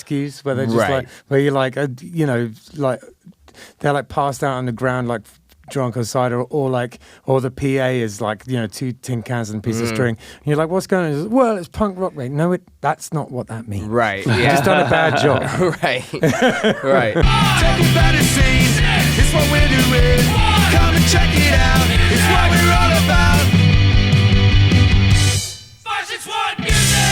excuse where they're just like, where you're like, like they're like passed out on the ground like drunk on cider, or the PA is like, 2 tin cans and a piece of string. And you're like, what's going on? Well, it's punk rock, mate. No, that's not what that means. Right. Yeah. You've just done a bad job. Right. Right. Taking better scenes, it's what we're doing. Come and check it out, it's what we're all about. 561 Music!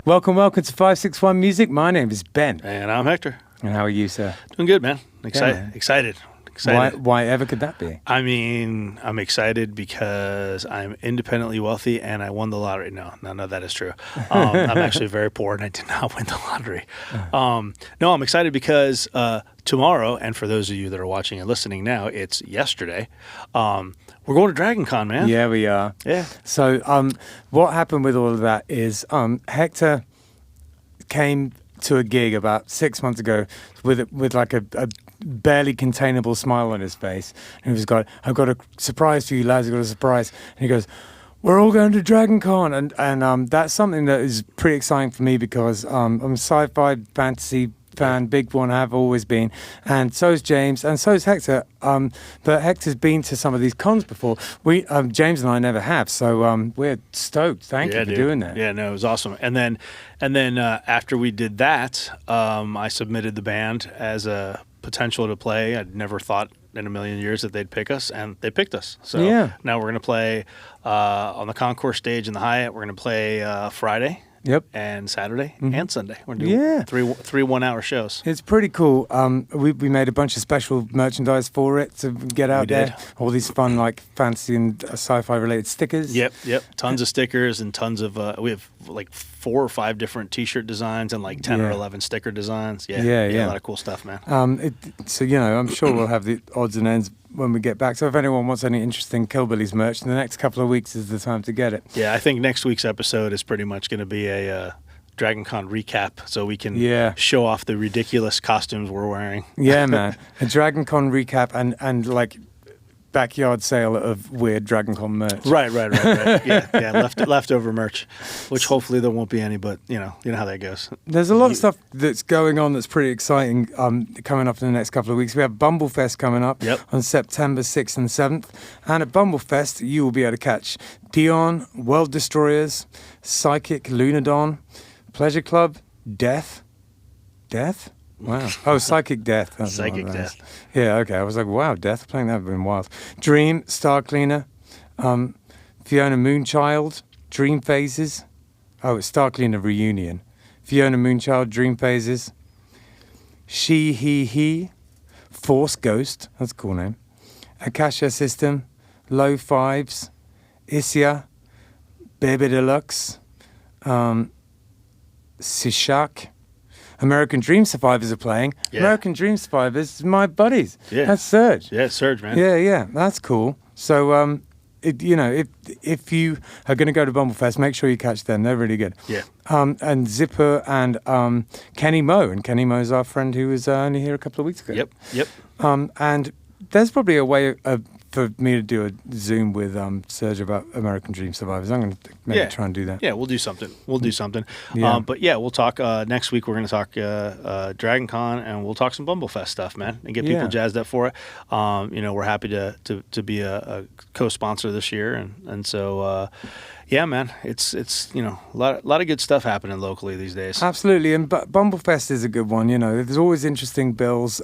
Welcome to 561 Music. My name is Ben. And I'm Hector. And how are you, sir? Doing good, man. Man. Excited. Why ever could that be? I mean, I'm excited because I'm independently wealthy and I won the lottery. No, that is true. I'm actually very poor and I did not win the lottery. No, I'm excited because tomorrow, and for those of you that are watching and listening now, it's yesterday. We're going to Dragon Con, man. Yeah, we are. Yeah. So what happened with all of that is Hector came to a gig about 6 months ago with like a barely containable smile on his face. And he was like, I've got a surprise for you lads, I've got a surprise. And he goes, we're all going to Dragon Con. And that's something that is pretty exciting for me because I'm a sci-fi fantasy fan, big one, have always been, and so is James, and so is Hector. But Hector's been to some of these cons before. We, James and I, never have. So we're stoked. Thank you for doing that. Yeah, no, it was awesome. And then after we did that, I submitted the band as a potential to play. I'd never thought in a million years that they'd pick us, and they picked us. So now we're going to play on the Concourse stage in the Hyatt. We're going to play Friday. Yep. And Saturday and Sunday. We're doing three 1-hour shows. It's pretty cool. We made a bunch of special merchandise for it to get out there. All these fun like fantasy and sci-fi related stickers. Yep. Tons of stickers and tons of we have like 4 or 5 different T-shirt designs and like 10 or 11 sticker designs. Yeah. A lot of cool stuff, man. So I'm sure we'll have the odds and ends when we get back. So if anyone wants any interesting Killbillies merch, the next couple of weeks is the time to get it. Yeah, I think next week's episode is pretty much going to be a Dragon Con recap, so we can show off the ridiculous costumes we're wearing. Yeah, man. A Dragon Con recap and like backyard sale of weird Dragon Con merch. Right. Yeah, leftover merch, which hopefully there won't be any, but you know how that goes. There's a lot of stuff that's going on that's pretty exciting coming up in the next couple of weeks. We have Bumblefest coming up on September 6th and 7th. And at Bumblefest, you will be able to catch Peon, World Destroyers, Psychic, Lunadon, Pleasure Club, Death? Wow. Oh, Psychic Death. That's Psychic Death. Yeah, okay. I was like, wow, Death playing that would have been wild. Dream, Star Cleaner, Fiona Moonchild, Dream Phases. Oh, it's Star Cleaner Reunion. Fiona Moonchild, Dream Phases. She, He, Force Ghost. That's a cool name. Akasha System, Low Fives, Issia, Baby Deluxe, Sishak. American Dream Survivors are playing. Yeah. American Dream Survivors, my buddies. Yeah. That's Surge. Yeah, Surge, man. Yeah, that's cool. So, if you are going to go to Bumblefest, make sure you catch them. They're really good. Yeah. And Zipper and Kenny Moe. And Kenny Moe's our friend who was only here a couple of weeks ago. Yep. And there's probably a way for me to do a Zoom with Serge about American Dream Survivors. I'm going to maybe try and do that. Yeah, we'll do something. Yeah. But yeah, we'll talk next week. We're going to talk Dragon Con, and we'll talk some Bumblefest stuff, man, and get people jazzed up for it. We're happy to be a co-sponsor this year, and so. Yeah, man, it's a lot of good stuff happening locally these days. Absolutely, and Bumblefest is a good one. There's always interesting bills.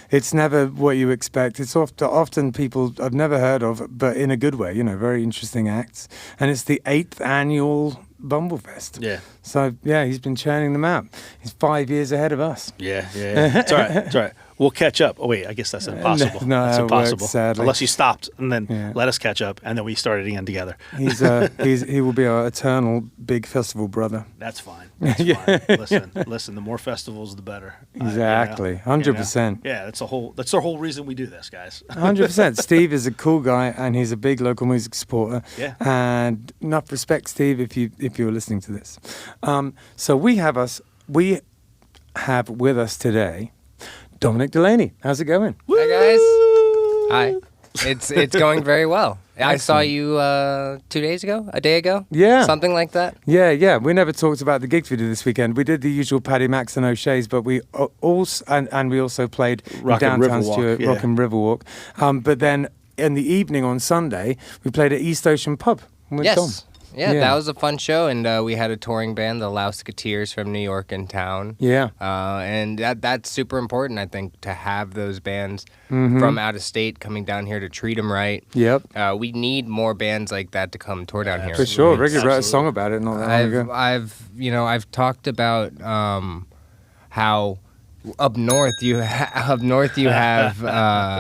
It's never what you expect. It's often people I've never heard of, but in a good way. Very interesting acts, and it's the 8th annual Bumblefest. Yeah. So he's been churning them out. He's 5 years ahead of us. Yeah. It's all right. We'll catch up. Oh wait, I guess that's impossible. No, that's impossible. Works, sadly. Unless you stopped and then let us catch up, and then we start it again together. He will be our eternal big festival brother. That's fine. Listen. The more festivals, the better. Exactly, 100%. Yeah, that's the whole reason we do this, guys. 100%. Steve is a cool guy, and he's a big local music supporter. Yeah. And enough respect, Steve, if you're listening to this. So we have with us today Dominic Delaney. How's it going? Hi, guys. Hi. It's going very well. I saw you 2 days ago, a day ago? Yeah. Something like that? Yeah. We never talked about the gigs we did this weekend. We did the usual Paddy Max and O'Shea's, but we also and we also played Rock and downtown Riverwalk, Stuart, yeah. Rock and Riverwalk. But then in the evening on Sunday, we played at East Ocean Pub with Yes. Dom. Yeah, Yeah. that was a fun show, and we had a touring band, the Louseketeers from New York in town. Yeah. And that's super important, I think, to have those bands from out of state coming down here to treat them right. Yep. We need more bands like that to come tour down here. For sure. Ricky wrote a Absolutely. song about it not that long ago. I've talked about how up north you have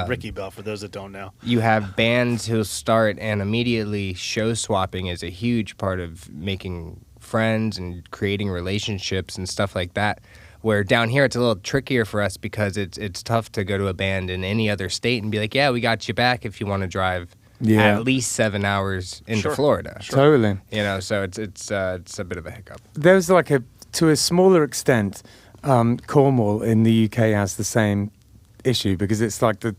Ricky Bell, for those that don't know. you have bands who start and immediately show swapping is a huge part of making friends and creating relationships and stuff like that. Where down here it's a little trickier for us because it's tough to go to a band in any other state and be like, yeah, we got you back if you want to drive at least 7 hours into Sure. Florida. Totally. You know, so it's a bit of a hiccup. There's like to a smaller extent, Cornwall in the UK has the same issue because it's like the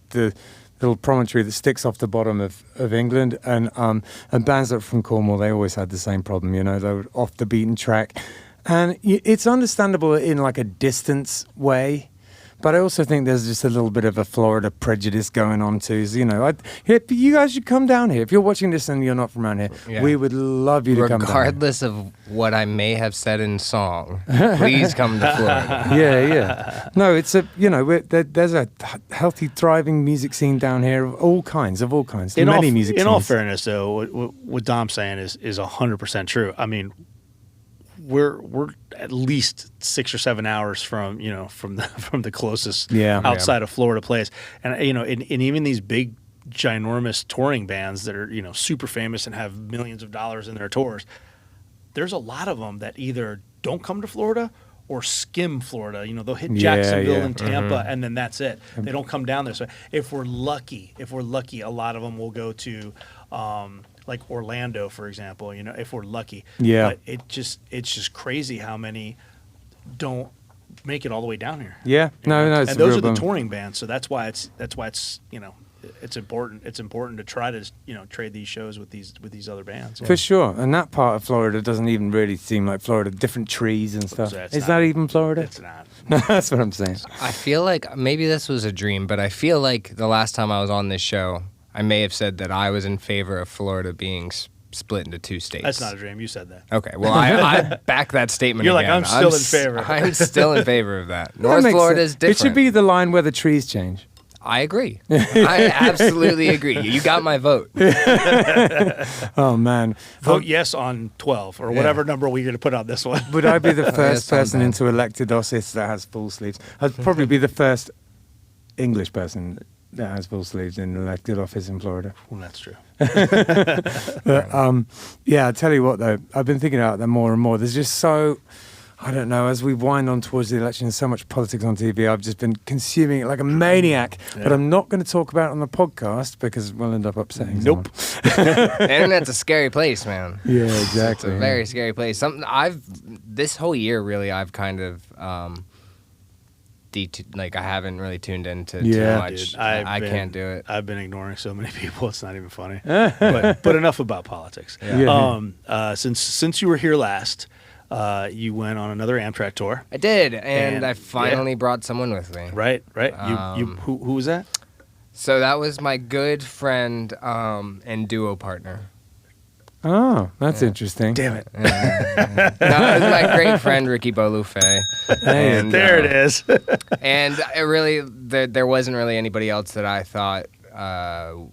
little promontory that sticks off the bottom of England, and bands that are from Cornwall, they always had the same problem. You know, they were off the beaten track, and it's understandable in like a distance way. But I also think there's just a little bit of a Florida prejudice going on too. So, you know, you guys should come down here. If you're watching this and you're not from around here, we would love you to come down here. Regardless of what I may have said in song, please come to Florida. Yeah. No, it's there's a healthy, thriving music scene down here of all kinds. In many all, music in scenes. all fairness, though, what Dom's saying is 100% true. I mean, we're at least 6 or 7 hours from the closest outside of Florida place, and and even these big ginormous touring bands that are super famous and have millions of dollars in their tours, there's a lot of them that either don't come to Florida or skim Florida. They'll hit Jacksonville and Tampa, and then that's it. They don't come down there. So if we're lucky, a lot of them will go to like Orlando, for example. If we're lucky. Yeah. But it's just crazy how many don't make it all the way down here. Yeah. No, it's and a those real are the bummer. touring bands. So that's why it's it's important. It's important to try to trade these shows with these other bands. For sure. And that part of Florida doesn't even really seem like Florida. Different trees and stuff. So it's It's not- not even Florida. It's not. No, that's what I'm saying. I feel like maybe this was a dream, but I feel like the last time I was on this show, I may have said that I was in favor of Florida being split into 2 states. That's not a dream. You said that. Okay, well, I back that statement You're like, again. I'm still in favor. I'm still in favor of that. That North makes Florida is sense. different. It should be the line where the trees change. I agree. I absolutely agree. You got my vote. Oh, man. Vote yes on 12 or whatever number we're going to put on this one. Would I be the that first sounds person bad. into elected office that has full sleeves? I'd probably be the first English person that has full sleeves in elected office in Florida. Well, that's true. But yeah, I tell you what though, I've been thinking about that more and more. There's just so, I don't know, as we wind on towards the election, there's so much politics on TV. I've just been consuming it like a maniac. Yeah. But I'm not going to talk about it on the podcast because we'll end up upsetting someone. The internet's a scary place, man. Yeah, It's exactly. a very scary place. Something this whole year really I've kind of I haven't really tuned into too Yeah. much. Dude, I can't do it. I've been ignoring so many people. It's not even funny. but enough about politics. Yeah. Since you were here last, you went on another Amtrak tour. I did, and And, I finally brought someone with me. Right. Who was that? So that was my good friend and duo partner. Oh, that's interesting. Damn it. No, it was my great friend Ricky Bolufe. And, There it is. And it really, there wasn't really anybody else that I thought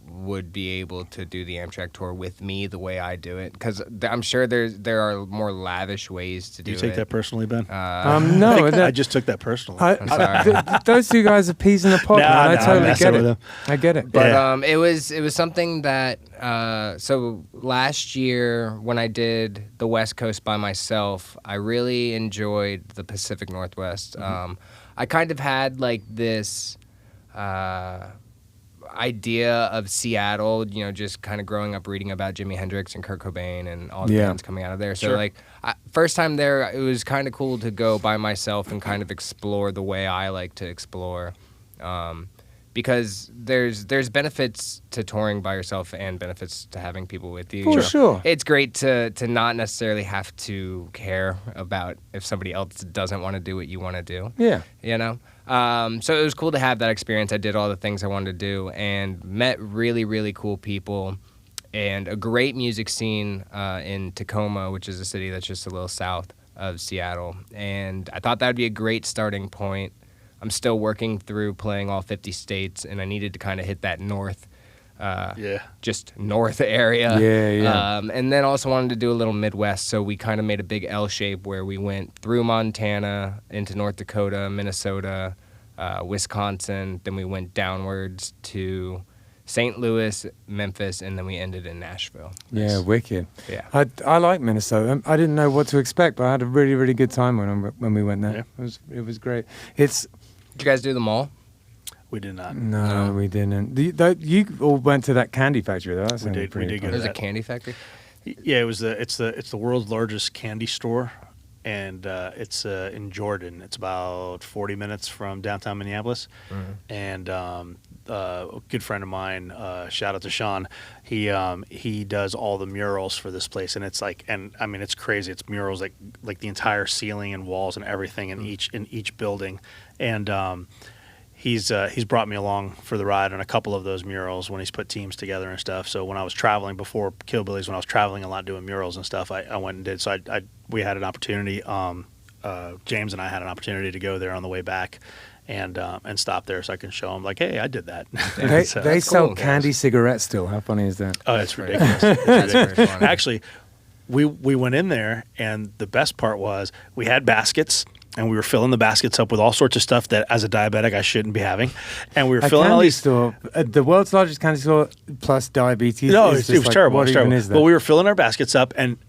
would be able to do the Amtrak tour with me the way I do it. Because I'm sure there are more lavish ways to do Do it. you take that personally, Ben? No, I just took that personally. I'm sorry. Those two guys are peas in the pod, man. I I'm totally messing get with it. them. I get it. But it was something that so last year when I did the West Coast by myself, I really enjoyed the Pacific Northwest. I kind of had like this idea of Seattle, just kind of growing up reading about Jimi Hendrix and Kurt Cobain and all the bands coming out of there. So like first time there, it was kind of cool to go by myself and kind of explore the way I like to explore. because there's benefits to touring by yourself and benefits to having people with you. For sure. It's great to not necessarily have to care about if somebody else doesn't want to do what you want to do. Yeah. You know? So it was cool to have that experience. I did all the things I wanted to do and met really, really cool people and a great music scene in Tacoma, which is a city that's just a little south of Seattle. And I thought that would be a great starting point. I'm still working through playing all 50 states, and I needed to kind of hit that north, just north area. Yeah. And then also wanted to do a little Midwest, so we kind of made a big L shape where we went through Montana into North Dakota, Minnesota, Wisconsin. Then we went downwards to St. Louis, Memphis, and then we ended in Nashville. Yeah, wicked. Yeah. I like Minnesota. I didn't know what to expect, but I had a really, really good time when we went there. Yeah. It was great. Did you guys do the mall? We did not. No, we didn't. You all went to that candy factory, though. That We did go to There's a that. candy factory? Yeah, it's the world's largest candy store, and it's in Jordan. It's about 40 minutes from downtown Minneapolis, and a good friend of mine, shout out to Sean. He does all the murals for this place, and it's like, and I mean, it's crazy. It's murals like the entire ceiling and walls and everything in each building, and he's brought me along for the ride on a couple of those murals when he's put teams together and stuff. So when I was traveling before Kill Billy's, when I was traveling a lot doing murals and stuff, I went and did. So we had an opportunity. James and I had an opportunity to go there on the way back. And stop there so I can show him, like, hey, I did that. They sell cool. candy cigarettes still. How funny is that? Oh, it's ridiculous. That's very funny. Actually, we went in there, and the best part was we had baskets, and we were filling the baskets up with all sorts of stuff that, as a diabetic, I shouldn't be having. And we were filling all these. Store, the world's largest candy store plus diabetes. No, is it just was like, terrible. What It was even terrible. is that? But we were filling our baskets up, and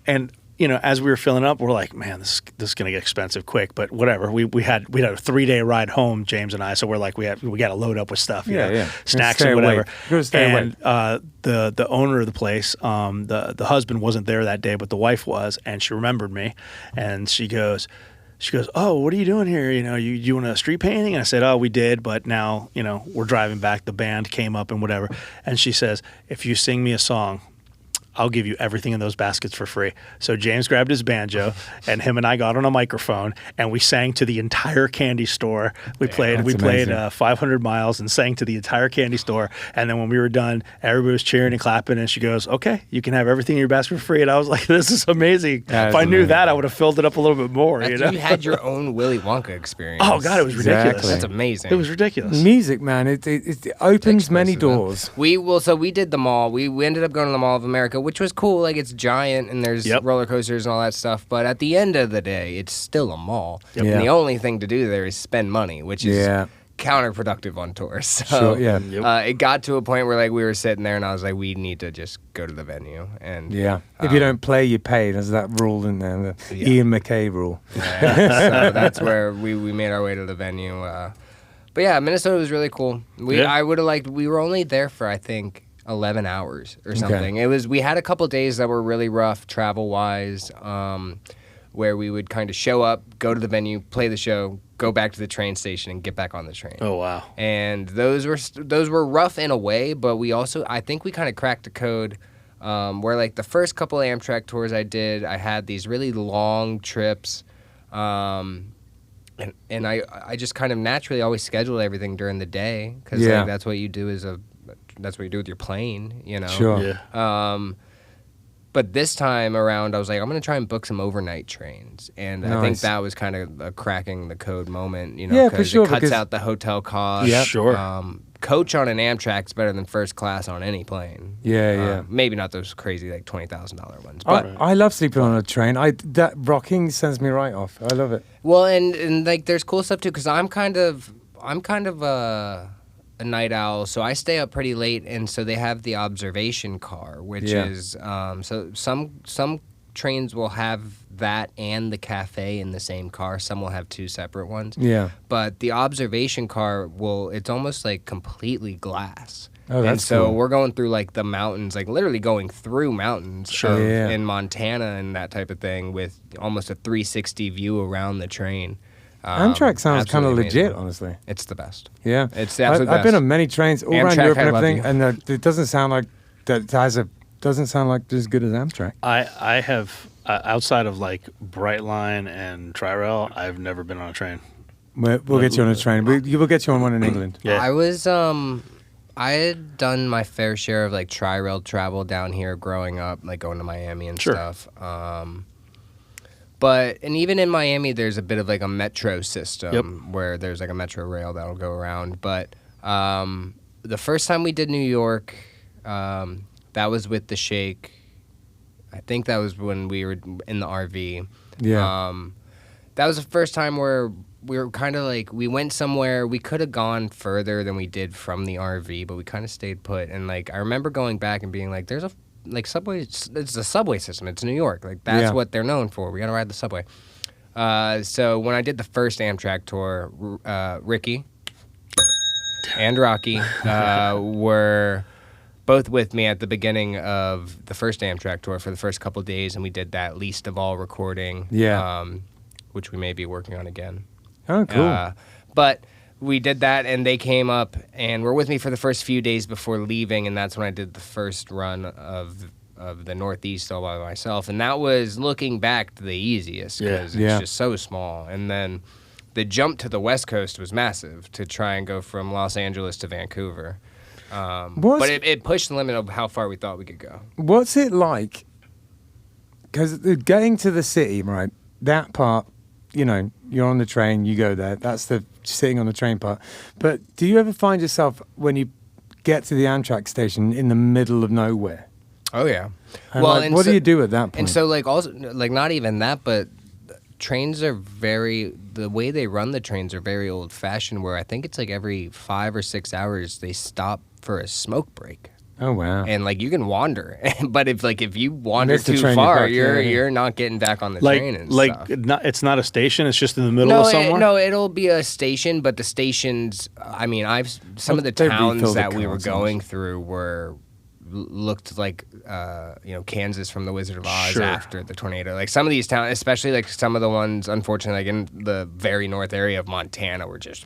you know, as we were filling up, we're like, man, this is gonna get expensive quick. But whatever. We had a 3-day ride home, James and I. So we're like, we got to load up with stuff. You know, snacks Stay and whatever. awake. Gotta stay and the owner of the place, the husband wasn't there that day, but the wife was, and she remembered me, and she goes, oh, what are you doing here? You know, you doing a street painting? And I said, oh, we did, but now, you know, we're driving back. The band came up and whatever. And she says, if you sing me a song, I'll give you everything in those baskets for free. So James grabbed his banjo, and him and I got on a microphone, and we sang to the entire candy store. We played 500 miles and sang to the entire candy store. And then when we were done, everybody was cheering and clapping, and she goes, okay, you can have everything in your basket for free. And I was like, this is amazing. If I knew that, I would have filled it up a little bit more. You know? You had your own Willy Wonka experience. Oh, God, it was ridiculous. Exactly. That's amazing. It was ridiculous. Music, man, it opens many doors. We did the mall. We ended up going to the Mall of America, which was cool. Like, it's giant and there's roller coasters and all that stuff. But at the end of the day, it's still a mall. Yep. And Yeah. the only thing to do there is spend money, which is counterproductive on tours. So it got to a point where like we were sitting there and I was like, we need to just go to the venue. And if you don't play, you pay. There's that rule in there, the Ian McKay rule. so that's where we made our way to the venue. But yeah, Minnesota was really cool. I would have liked. We were only there for I think 11 hours or something. Okay. We had a couple days that were really rough travel wise, where we would kind of show up, go to the venue, play the show, go back to the train station, and get back on the train. Oh wow! And those were rough in a way, but I think we kind of cracked the code. Where like the first couple Amtrak tours I did, I had these really long trips. And I just kind of naturally always scheduled everything during the day because like, that's what you do that's what you do with your plane, you know. Sure. Yeah. But this time around, I was like, I'm going to try and book some overnight trains. And I think that was kind of a cracking the code moment, you know, Yeah, for sure, it cuts because- out the hotel cost. Yeah. Sure. Coach on an Amtrak is better than first class on any plane. Yeah. Maybe not those crazy like $20,000 ones. But I love sleeping on a train. That rocking sends me right off. I love it. well, and like there's cool stuff too because I'm kind of a night owl, so I stay up pretty late, and so they have the observation car, which is so some trains will have that and the cafe in the same car. Some will have two separate ones. Yeah. But the observation car it's almost like completely glass. Oh, and that's so cool. we're going through like the mountains, like literally going through mountains in Montana and that type of thing with almost a 360 view around the train. Amtrak sounds kind of absolutely legit, amazing. honestly. It's the best. Yeah, It's the absolute I've been best. on many trains all around Amtrak, Europe and I love everything, you. and it doesn't sound like that has a doesn't sound like as good as Amtrak. I have outside of like Brightline and Tri-Rail, I've never been on a train. We'll get you on a train. We'll get you on one in England. Yeah. I was I had done my fair share of like tri-rail travel down here growing up, like going to Miami and Sure. stuff. But even in Miami, there's a bit of like a metro system where there's like a metro rail that'll go around. But the first time we did New York, that was with the Shake. I think that was when we were in the RV. Yeah. That was the first time where we were kind of like, we went somewhere, we could have gone further than we did from the RV, but we kind of stayed put. And like, I remember going back and being like, there's a, like subway, it's a subway system. It's New York. Like that's what they're known for. We got to ride the subway. So when I did the first Amtrak tour, Ricky and Rocky were both with me at the beginning of the first Amtrak tour for the first couple of days, and we did that least of all recording, which we may be working on again. Oh, cool. But we did that, and they came up and were with me for the first few days before leaving, and that's when I did the first run of the Northeast all by myself, and that was, looking back, the easiest because it's just so small. And then the jump to the West Coast was massive to try and go from Los Angeles to Vancouver. But it pushed the limit of how far we thought we could go. What's it like? Because getting to the city, right? That part, you know, you're on the train, you go there. That's the sitting on the train part. But do you ever find yourself when you get to the Amtrak station in the middle of nowhere? Oh yeah. And like, what do you do at that point? And so like also like not even that, but trains are the way they run the trains are very old fashioned, where I think it's like every 5 or 6 hours they stop for a smoke break. Oh wow! And like you can wander, but if you wander Miss the too train, far, you're back, you're not getting back on the Like train and like stuff. it's not a station. It's just in the middle of somewhere. It'll be a station, but the stations. I mean, some of the They towns refill the that we were cars going through looked like Kansas from the Wizard of Oz Sure. after the tornado. Like some of these towns, especially like some of the ones, unfortunately, like in the very north area of Montana, were just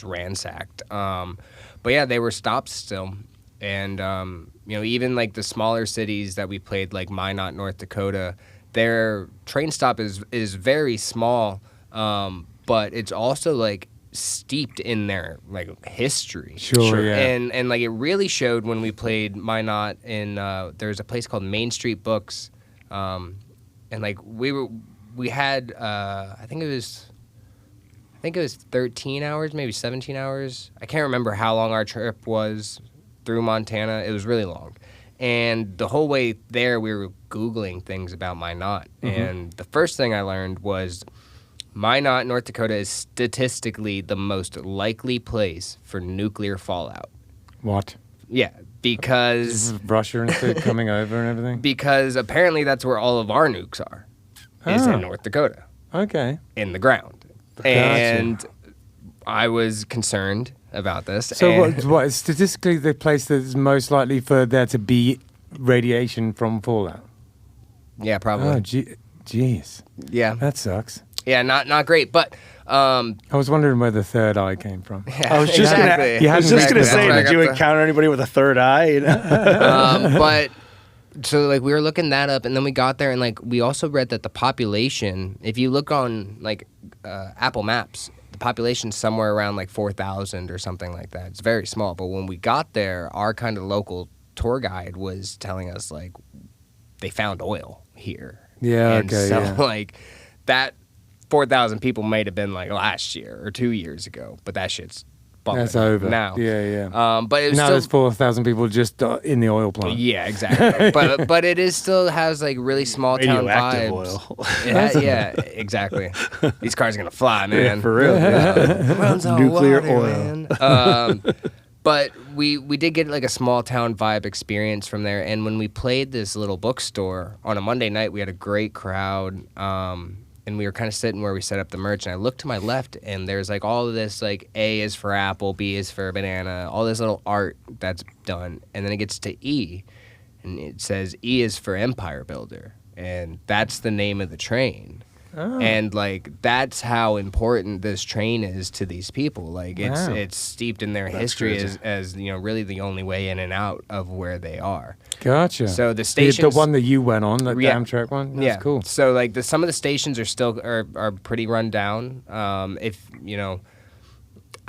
ransacked. But yeah, they were stopped still, and even like the smaller cities that we played, like Minot, North Dakota, their train stop is very small, but it's also like steeped in their like history. Sure. Yeah. And like it really showed when we played Minot in there's a place called Main Street Books, and like we had I think it was 13 hours, maybe 17 hours. I can't remember how long our trip was through Montana. It was really long. And the whole way there, we were Googling things about Minot. And the first thing I learned was Minot, North Dakota is statistically the most likely place for nuclear fallout. What? Yeah, because Russia and stuff coming over and everything? because apparently that's where all of our nukes are, is Oh. in North Dakota, Okay. in the ground. And I was concerned about this. So and what is statistically the place that's most likely for there to be radiation from fallout? Yeah, probably. Oh, jeez. Yeah, That sucks. yeah, not great, but I was wondering where the third eye came from. I was just exactly. You I was hadn't just gonna exactly. say, That's where I did you got encounter anybody with a third eye? You know? but so like we were looking that up, and then we got there, and like we also read that the population, if you look on like Apple Maps, the population's somewhere around like 4,000 or something like that. It's very small. But when we got there, our kind of local tour guide was telling us like they found oil here. Yeah, and okay, so yeah. like that 4,000 people might have been like last year or 2 years ago, but that shit's bumping That's over. now. Yeah. But it was Now still, there's 4,000 people just in the oil plant. yeah, exactly. but it is still has like really small town Radioactive vibes. oil. Yeah, exactly. These cars are gonna fly, man. For real. Runs on Nuclear water, oil. man. But we did get like a small town vibe experience from there. And when we played this little bookstore on a Monday night, we had a great crowd. And we were kind of sitting where we set up the merch, and I looked to my left, and there's like all of this, like A is for apple, B is for banana, all this little art that's done, and then it gets to E, and it says E is for Empire Builder, and that's the name of the train. And like that's how important this train is to these people. Like it's steeped in their history as you know, really the only way in and out of where they are. Gotcha. So the stations, the one that you went on, the Amtrak one, that's cool. So like some of the stations are still are pretty run down. If you know,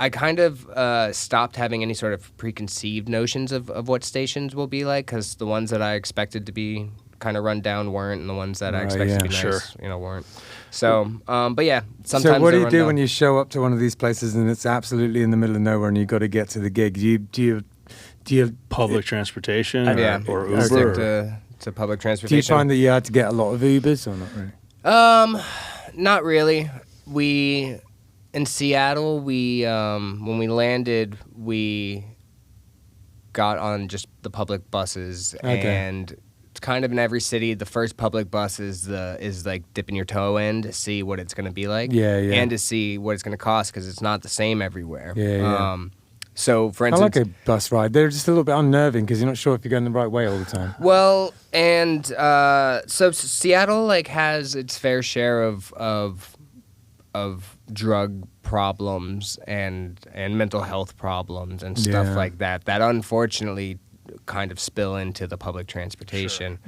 I kind of stopped having any sort of preconceived notions of what stations will be like, because the ones that I expected to be kind of run down weren't, and the ones that I expected to be nice, you know, weren't. So, but yeah, sometimes. So what do you do when you show up to one of these places and it's absolutely in the middle of nowhere and you got to get to the gig? Do you public transportation or Uber? I stick to public transportation. Do you find that you had to get a lot of Ubers or not really? Not really. We in Seattle, when we landed, we got on just the public buses, and it's kind of in every city. The first public bus is like dipping your toe in to see what it's going to be like, and to see what it's going to cost, because it's not the same everywhere. So, for instance, I like a bus ride. They're just a little bit unnerving because you're not sure if you're going the right way all the time. Well, and so Seattle like has its fair share of drug problems and mental health problems and stuff like that unfortunately kind of spill into the public transportation.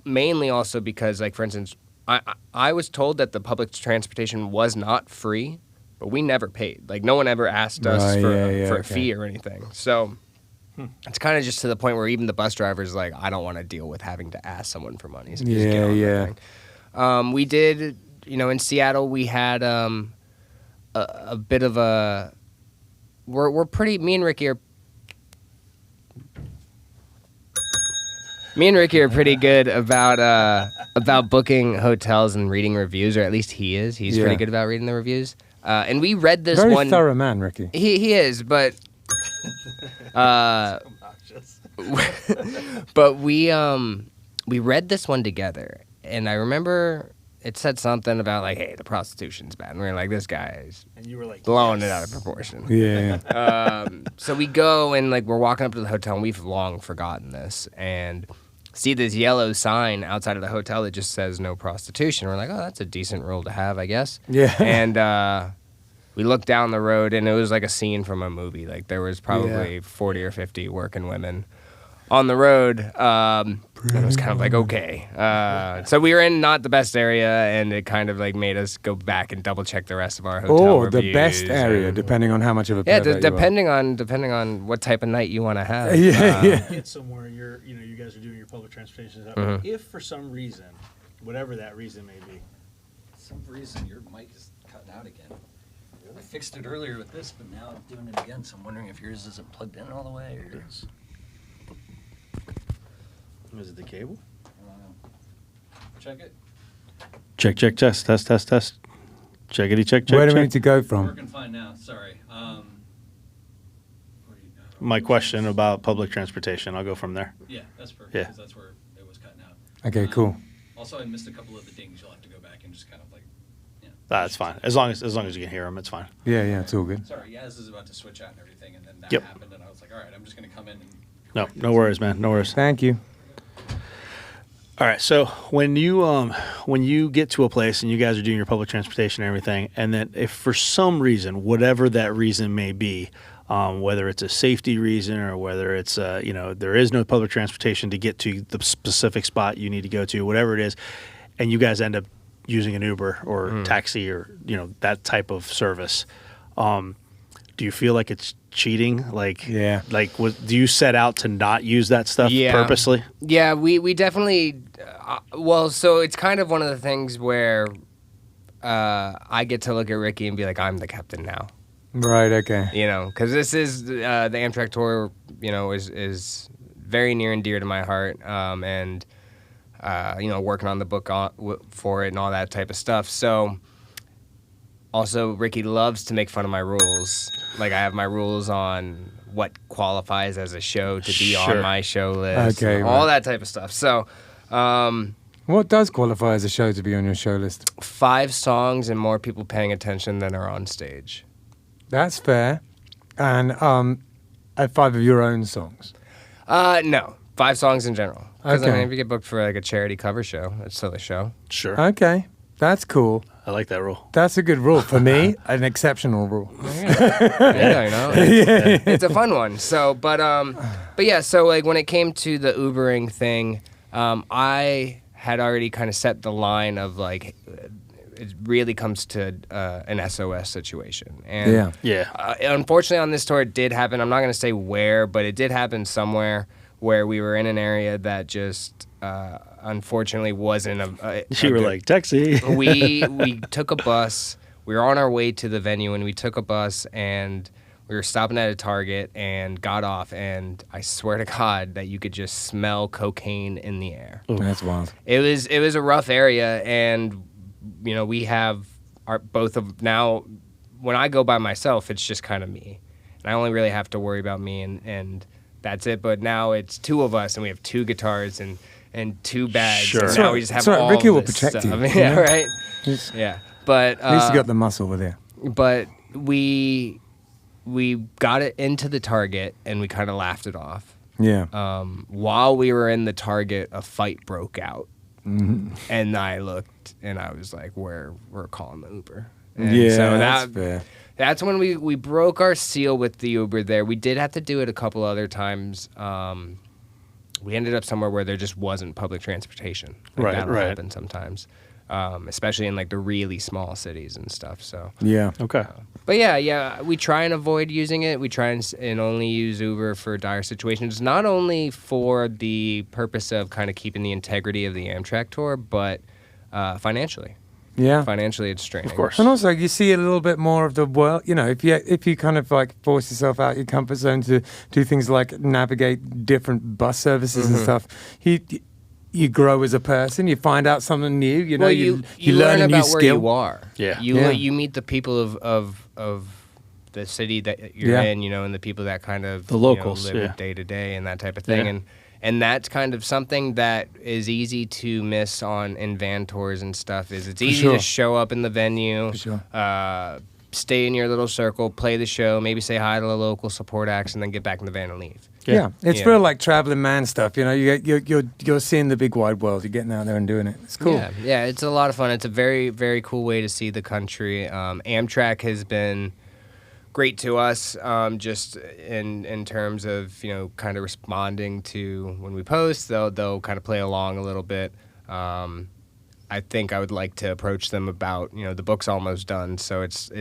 Mainly also because, like, for instance, I was told that the public transportation was not free, but we never paid. Like, no one ever asked us for a fee or anything. So it's kind of just to the point where even the bus driver's like, I don't want to deal with having to ask someone for money. So just get on the thing. We did, you know, in Seattle, we had a bit of a. We're pretty. Me and Ricky are pretty good about booking hotels and reading reviews, or at least he is. He's pretty good about reading the reviews. And we read this Very one. Very thorough man, Ricky. He is, but but we read this one together, and I remember it said something about like, hey, the prostitution's bad. And we were like, this guy's and you were like blowing it out of proportion. So we go and like we're walking up to the hotel, and we've long forgotten this, and see this yellow sign outside of the hotel that just says no prostitution. We're like, oh, that's a decent rule to have, I guess. And we looked down the road, and it was like a scene from a movie. Like there was probably 40 or 50 working women on the road. And it was kind of like, okay. So we were in not the best area, and it kind of like made us go back and double check the rest of our hotel reviews. The best area, depending on how much of a pervert depending on what type of night you want to have. Get somewhere, you guys are doing your public transportation. If for some reason, whatever that reason may be, some reason your mic is cutting out again. I fixed it earlier with this, but now I'm doing it again. So I'm wondering if yours isn't plugged in all the way, or is it the cable? Check it. Check, test. Checkity, check. Where do we need to go from? Working fine now. Sorry. My question about public transportation. I'll go from there. Yeah, that's perfect. Yeah. 'Cause that's where it was cutting out. Okay, cool. Also, I missed a couple of the dings. You'll have to go back and just kind of like, That's fine. As long as you can hear them, it's fine. Yeah, it's all good. Sorry, Yaz is about to switch out and everything, and then that happened, and I was like, all right, I'm just going to come in and. No worries, man. No worries. Thank you. All right. So when you get to a place and you guys are doing your public transportation and everything, and then if for some reason, whatever that reason may be, whether it's a safety reason or whether it's there is no public transportation to get to the specific spot you need to go to, whatever it is, and you guys end up using an Uber or taxi or that type of service, do you feel like it's cheating? Do you set out to not use that stuff purposely? Yeah, we definitely. So it's kind of one of the things where I get to look at Ricky and be like, I'm the captain now. Right. Okay. Because this is the Amtrak tour. Is very near and dear to my heart. And working on the book for it and all that type of stuff. So. Also, Ricky loves to make fun of my rules. Like, I have my rules on what qualifies as a show to be on my show list. Okay, all that type of stuff. So, what does qualify as a show to be on your show list? 5 songs and more people paying attention than are on stage. That's fair. And 5 of your own songs? No, 5 songs in general. Because okay. if you get booked for like a charity cover show, it's still a show. Sure. Okay. That's cool. I like that rule. That's a good rule. For me, an exceptional rule. Yeah, I know. It's a fun one. So, but yeah. So like when it came to the Ubering thing, I had already kind of set the line of like, it really comes to an SOS situation. And unfortunately on this tour it did happen. I'm not going to say where, but it did happen somewhere where we were in an area that just unfortunately wasn't you were like, taxi. we took a bus. We were on our way to the venue and we took a bus and we were stopping at a Target and got off, and I swear to God that you could just smell cocaine in the air. Ooh. That's wild. It was a rough area, and you know, we have both of now. When I go by myself, it's just kind of me, and I only really have to worry about me, and that's it. But now it's two of us, and we have two guitars and two bags. Sure. And now we just have all Ricky will this protect stuff. you. Yeah, right. Yeah, but At least you got the muscle with you. But we got it into the Target, and we kind of laughed it off. Yeah. While we were in the Target, a fight broke out. Mm-hmm. And I looked, and I was like, we're calling the Uber. And yeah, so that's fair. That's when we broke our seal with the Uber there. We did have to do it a couple other times. We ended up somewhere where there just wasn't public transportation. Like that'll happen sometimes, especially in like the really small cities and stuff. So yeah, okay. But yeah, we try and avoid using it. We try and only use Uber for dire situations, not only for the purpose of kind of keeping the integrity of the Amtrak tour, but financially. Yeah. Financially, it's straining. Of course. And also, you see a little bit more of the world. You know, if you kind of like force yourself out your comfort zone to do things like navigate different bus services and stuff, you grow as a person. You find out something new. You know, you learn a new about skill. where you are. Yeah. You meet the people of the city that you're in. You know, and the people that kind of the locals live day to day and that type of thing. And that's kind of something that is easy to miss in van tours and stuff. It's easy to show up in the venue, stay in your little circle, play the show, maybe say hi to the local support acts, and then get back in the van and leave. Yeah, it's real like traveling man stuff. You know, you're seeing the big wide world. You're getting out there and doing it. It's cool. Yeah, it's a lot of fun. It's a very, very cool way to see the country. Amtrak has been great to us, just in terms of, you know, kind of responding to when we post. They'll kind of play along a little bit. I think I would like to approach them about, you know, the book's almost done, so it's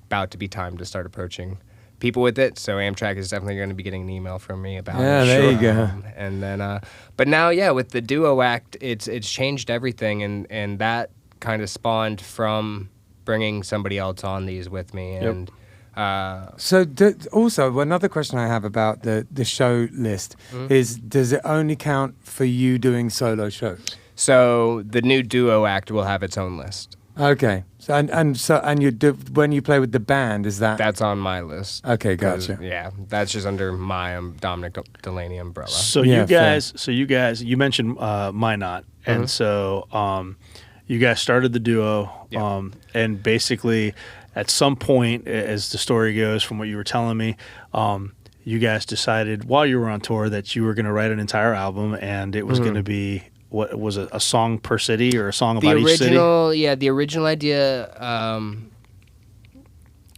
about to be time to start approaching people with it. So Amtrak is definitely going to be getting an email from me about it. Yeah, there you go. And then, but now, with the Duo Act, it's changed everything, and that kind of spawned from bringing somebody else on these with me. And so also another question I have about the show list is, does it only count for you doing solo shows? So the new Duo Act will have its own list. Okay. So and you do, when you play with the band, is that's on my list? Okay, gotcha. Yeah, that's just under my Dominic Delaney umbrella. So you guys, you mentioned My Not, and so you guys started the duo, and basically, at some point, as the story goes, from what you were telling me, you guys decided while you were on tour that you were going to write an entire album, and it was going to be. What was it? A song per city or a song about each city? The original idea.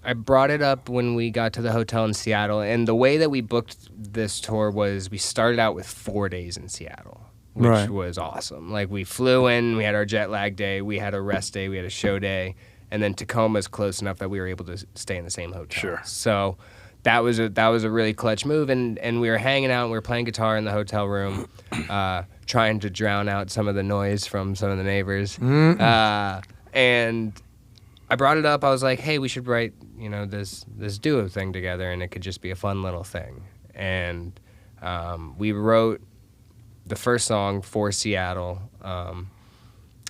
I brought it up when we got to the hotel in Seattle, and the way that we booked this tour was we started out with 4 days in Seattle, which was awesome. Like we flew in, we had our jet lag day, we had a rest day, we had a show day, and then Tacoma's close enough that we were able to stay in the same hotel. Sure. So that was a really clutch move, and we were hanging out, and we were playing guitar in the hotel room. Trying to drown out some of the noise from some of the neighbors. And I brought it up. I was like, hey, we should write, you know, this duo thing together, and it could just be a fun little thing. And we wrote the first song for Seattle. I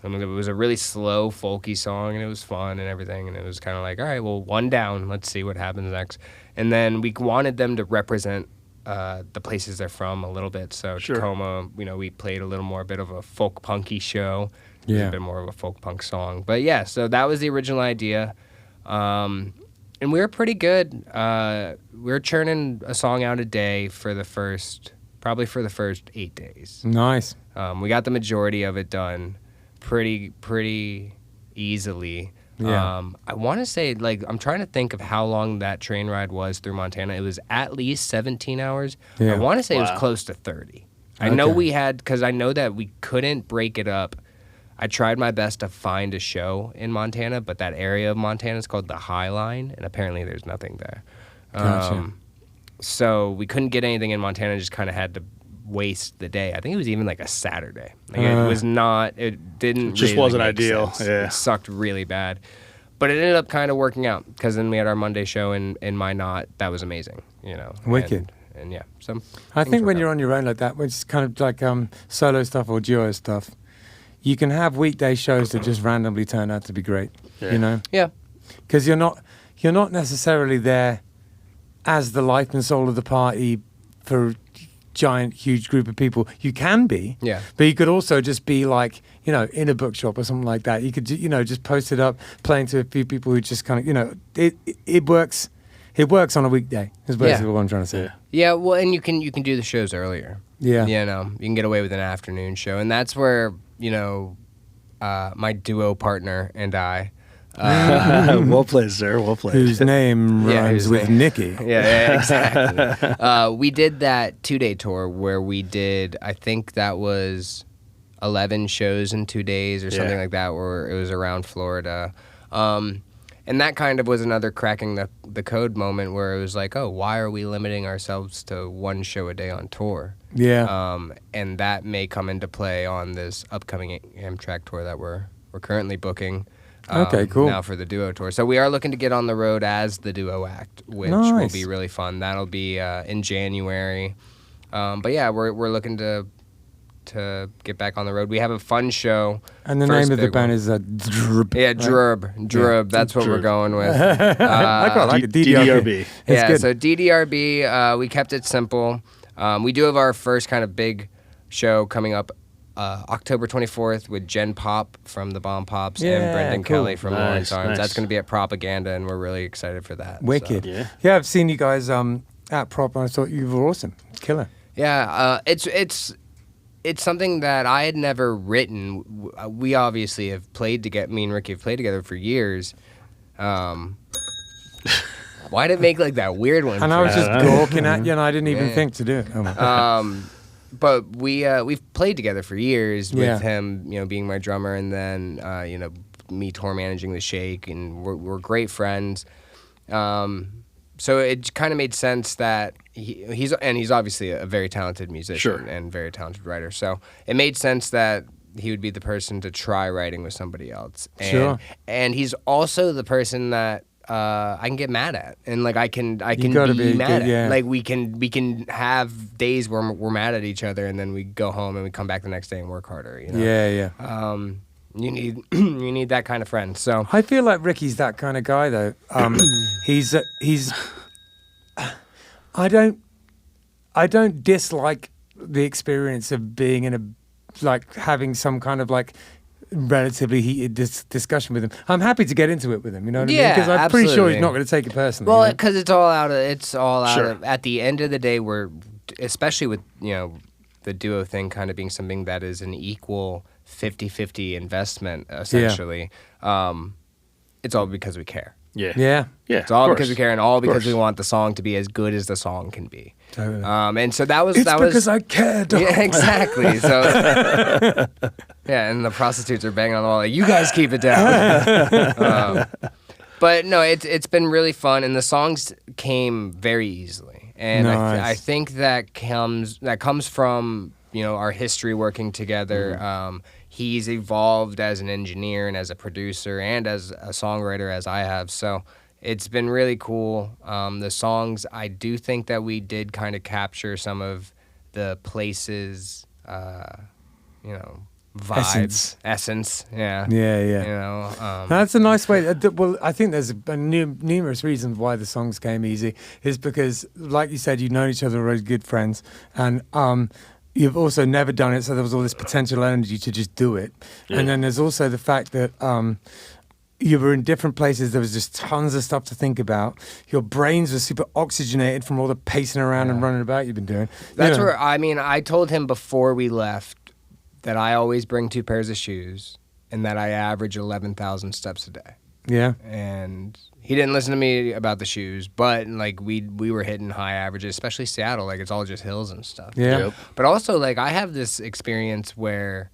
mean, it was a really slow, folky song, and it was fun and everything. And it was kind of like, all right, well, one down. Let's see what happens next. And then we wanted them to represent the places they're from a little bit. So Tacoma, you know, we played a bit of a folk punky show. A bit more of a folk punk song. But yeah, so that was the original idea. And we were pretty good. We were churning a song out a day for the first 8 days. Nice. We got the majority of it done pretty easily. Yeah. I want to say, like, I'm trying to think of how long that train ride was through Montana. It was at least 17 hours. Yeah. I want to say it was Wow. close to 30. I know Okay. we had, because I know that we couldn't break it up. I tried my best to find a show in Montana, but that area of Montana is called the High Line, and apparently there's nothing there. Gotcha. So we couldn't get anything in Montana, just kind of had to waste the day. I think it was even like a Saturday. Like it was not, it didn't Just really wasn't make ideal, sense. yeah. It sucked really bad. But it ended up kind of working out because then we had our Monday show in Minot. That was amazing, you know. Wicked. And yeah, some. I things think when work you're out. on your own like that, which is kind of like solo stuff or duo stuff, you can have weekday shows that just randomly turn out to be great. Yeah. You know, Yeah. because you're not necessarily there as the life and soul of the party for a giant, huge group of people. You can be, Yeah. but you could also just be like, you know, in a bookshop or something like that. You could, you know, just post it up, playing to a few people who just kind of, you know, it works. It works on a weekday. Is basically Yeah. what I'm trying to say. Yeah. Yeah, well, and you can do the shows earlier. Yeah. You know, you can get away with an afternoon show, and that's where, you know, my duo partner and I. Well played, sir. Well played. Whose name Yeah, rhymes whose with name- Nikki. Yeah, exactly. We did that 2-day tour where we did, I think that was 11 shows in 2 days or something Yeah. like that, where it was around Florida. And that kind of was another cracking the code moment where it was like, oh, why are we limiting ourselves to one show a day on tour? Yeah. And that may come into play on this upcoming Amtrak tour that we're currently booking. Okay, cool. Now for the duo tour. So we are looking to get on the road as the duo act, which will Nice. be really fun. That'll be in January. But yeah, we're looking to get back on the road. We have a fun show. And the First name of the big band one. is Drb. Yeah, right? Drb. That's what we're Drb. going with. I quite like it. DDRB. It's Yeah, good. so DDRB, we kept it simple. We do have our first kind of big show coming up October 24th with Jen Pop from the Bomb Pops Yeah, and Brendan cool. Kelly from Nice, Lawrence Arms. nice. That's going to be at Propaganda, and we're really excited for that. so. Wicked. Yeah. Yeah, I've seen you guys at Prop, and I thought you were awesome. Killer. Yeah, it's something that I had never written. We obviously have played together. Me and Ricky have played together for years. Why did it make like that weird one? And I was for just us? gawking at you, and I didn't even Yeah. think to do it. Oh my God. But we've played together for years with Yeah. him, you know, being my drummer, and then you know, me tour managing the Shake, and we're great friends. So it kind of made sense that he's obviously a very talented musician Sure. and very talented writer. So it made sense that he would be the person to try writing with somebody else. And, Sure. And he's also the person that I can get mad at, and like I can gotta be be mad good, at. yeah. Like we can have days where we're mad at each other, and then we go home and we come back the next day and work harder. You know? Yeah. You need you need that kind of friend. So I feel like Ricky's that kind of guy, though. He's. I don't dislike the experience of being in having some kind of relatively heated discussion with him. I'm happy to get into it with him. You know what I mean? Yeah, Because I'm pretty sure absolutely. he's not going to take it personally. well, you know? because it's all out of Sure. at the end of the day, we're especially with the duo thing kind of being something that is an equal 50-50 investment essentially. It's all because we care. Yeah. Yeah. Yeah. It's all of because we course. care, and all because course. we want the song to be as good as the song can be. Totally. And so that was It's that because was I care, dog. yeah, exactly. So yeah, and the prostitutes are banging on the wall like, "You guys keep it down." But no, it's been really fun, and the songs came very easily, and Nice. I think that comes from our history working together. He's evolved as an engineer and as a producer and as a songwriter as I have, so it's been really cool. The songs, I do think that we did kind of capture some of the places, vibes, essence. Yeah. Yeah. That's a nice way. Well, I think there's numerous reasons why the songs came easy. Is because, like you said, you've known each other, already good friends, and you've also never done it, so there was all this potential energy to just do it. Yeah. And then there's also the fact that you were in different places. There was just tons of stuff to think about. Your brains were super oxygenated from all the pacing around and running about you've been doing. That's where, I told him before we left that I always bring 2 pairs of shoes. and that I average 11,000 steps a day. Yeah. And he didn't listen to me about the shoes, but like we were hitting high averages, especially Seattle. Like it's all just hills and stuff. Yeah. Yep. But also, like I have this experience where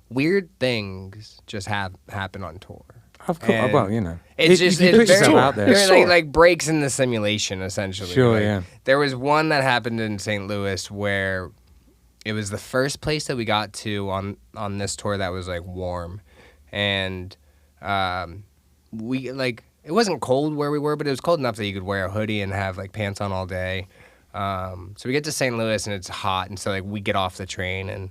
weird things just happen on tour. Of course. And Well, you know. It's just you put it's yourself very, out there. very like breaks in the simulation, essentially. Sure, Like, yeah. There was one that happened in St. Louis where it was the first place that we got to on this tour that was like warm, and we like it wasn't cold where we were, but it was cold enough that you could wear a hoodie and have like pants on all day. So we get to St. Louis and it's hot, and so like we get off the train, and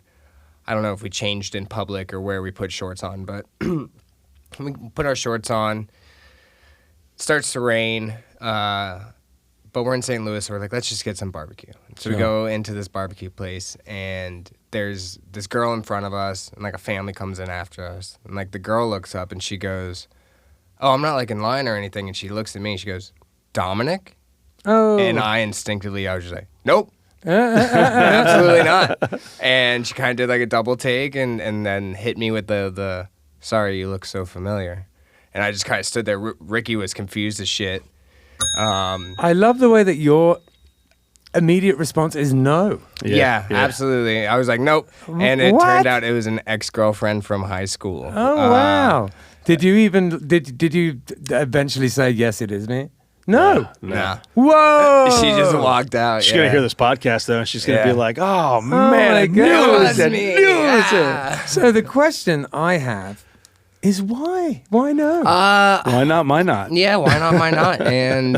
I don't know if we changed in public or where we put shorts on, but we put our shorts on. It starts to rain, but we're in St. Louis, so we're like, let's just get some barbecue. So we go into this barbecue place, and there's this girl in front of us, and like a family comes in after us, and like the girl looks up and she goes, "Oh, I'm not like in line or anything," and she looks at me and she goes, "Dominic?" Oh. And I was just like, "Nope." Absolutely not. And she kind of did like a double take and then hit me with the "Sorry, you look so familiar." And I just kind of stood there. Ricky was confused as shit. I love the way that your immediate response is no. Yeah, absolutely. I was like, "Nope." And it What? turned out it was an ex-girlfriend from high school. Oh, wow. Did you eventually say, yes, it is me? No. Nah. Whoa. She just walked out. She's yeah. gonna hear this podcast though, and she's gonna Yeah. be like, "Oh my man, I knew God. it was It that. was me. Knew it was Yeah. it." So the question I have is why? Why no? Why not? Why not? Yeah, why not? Why not? And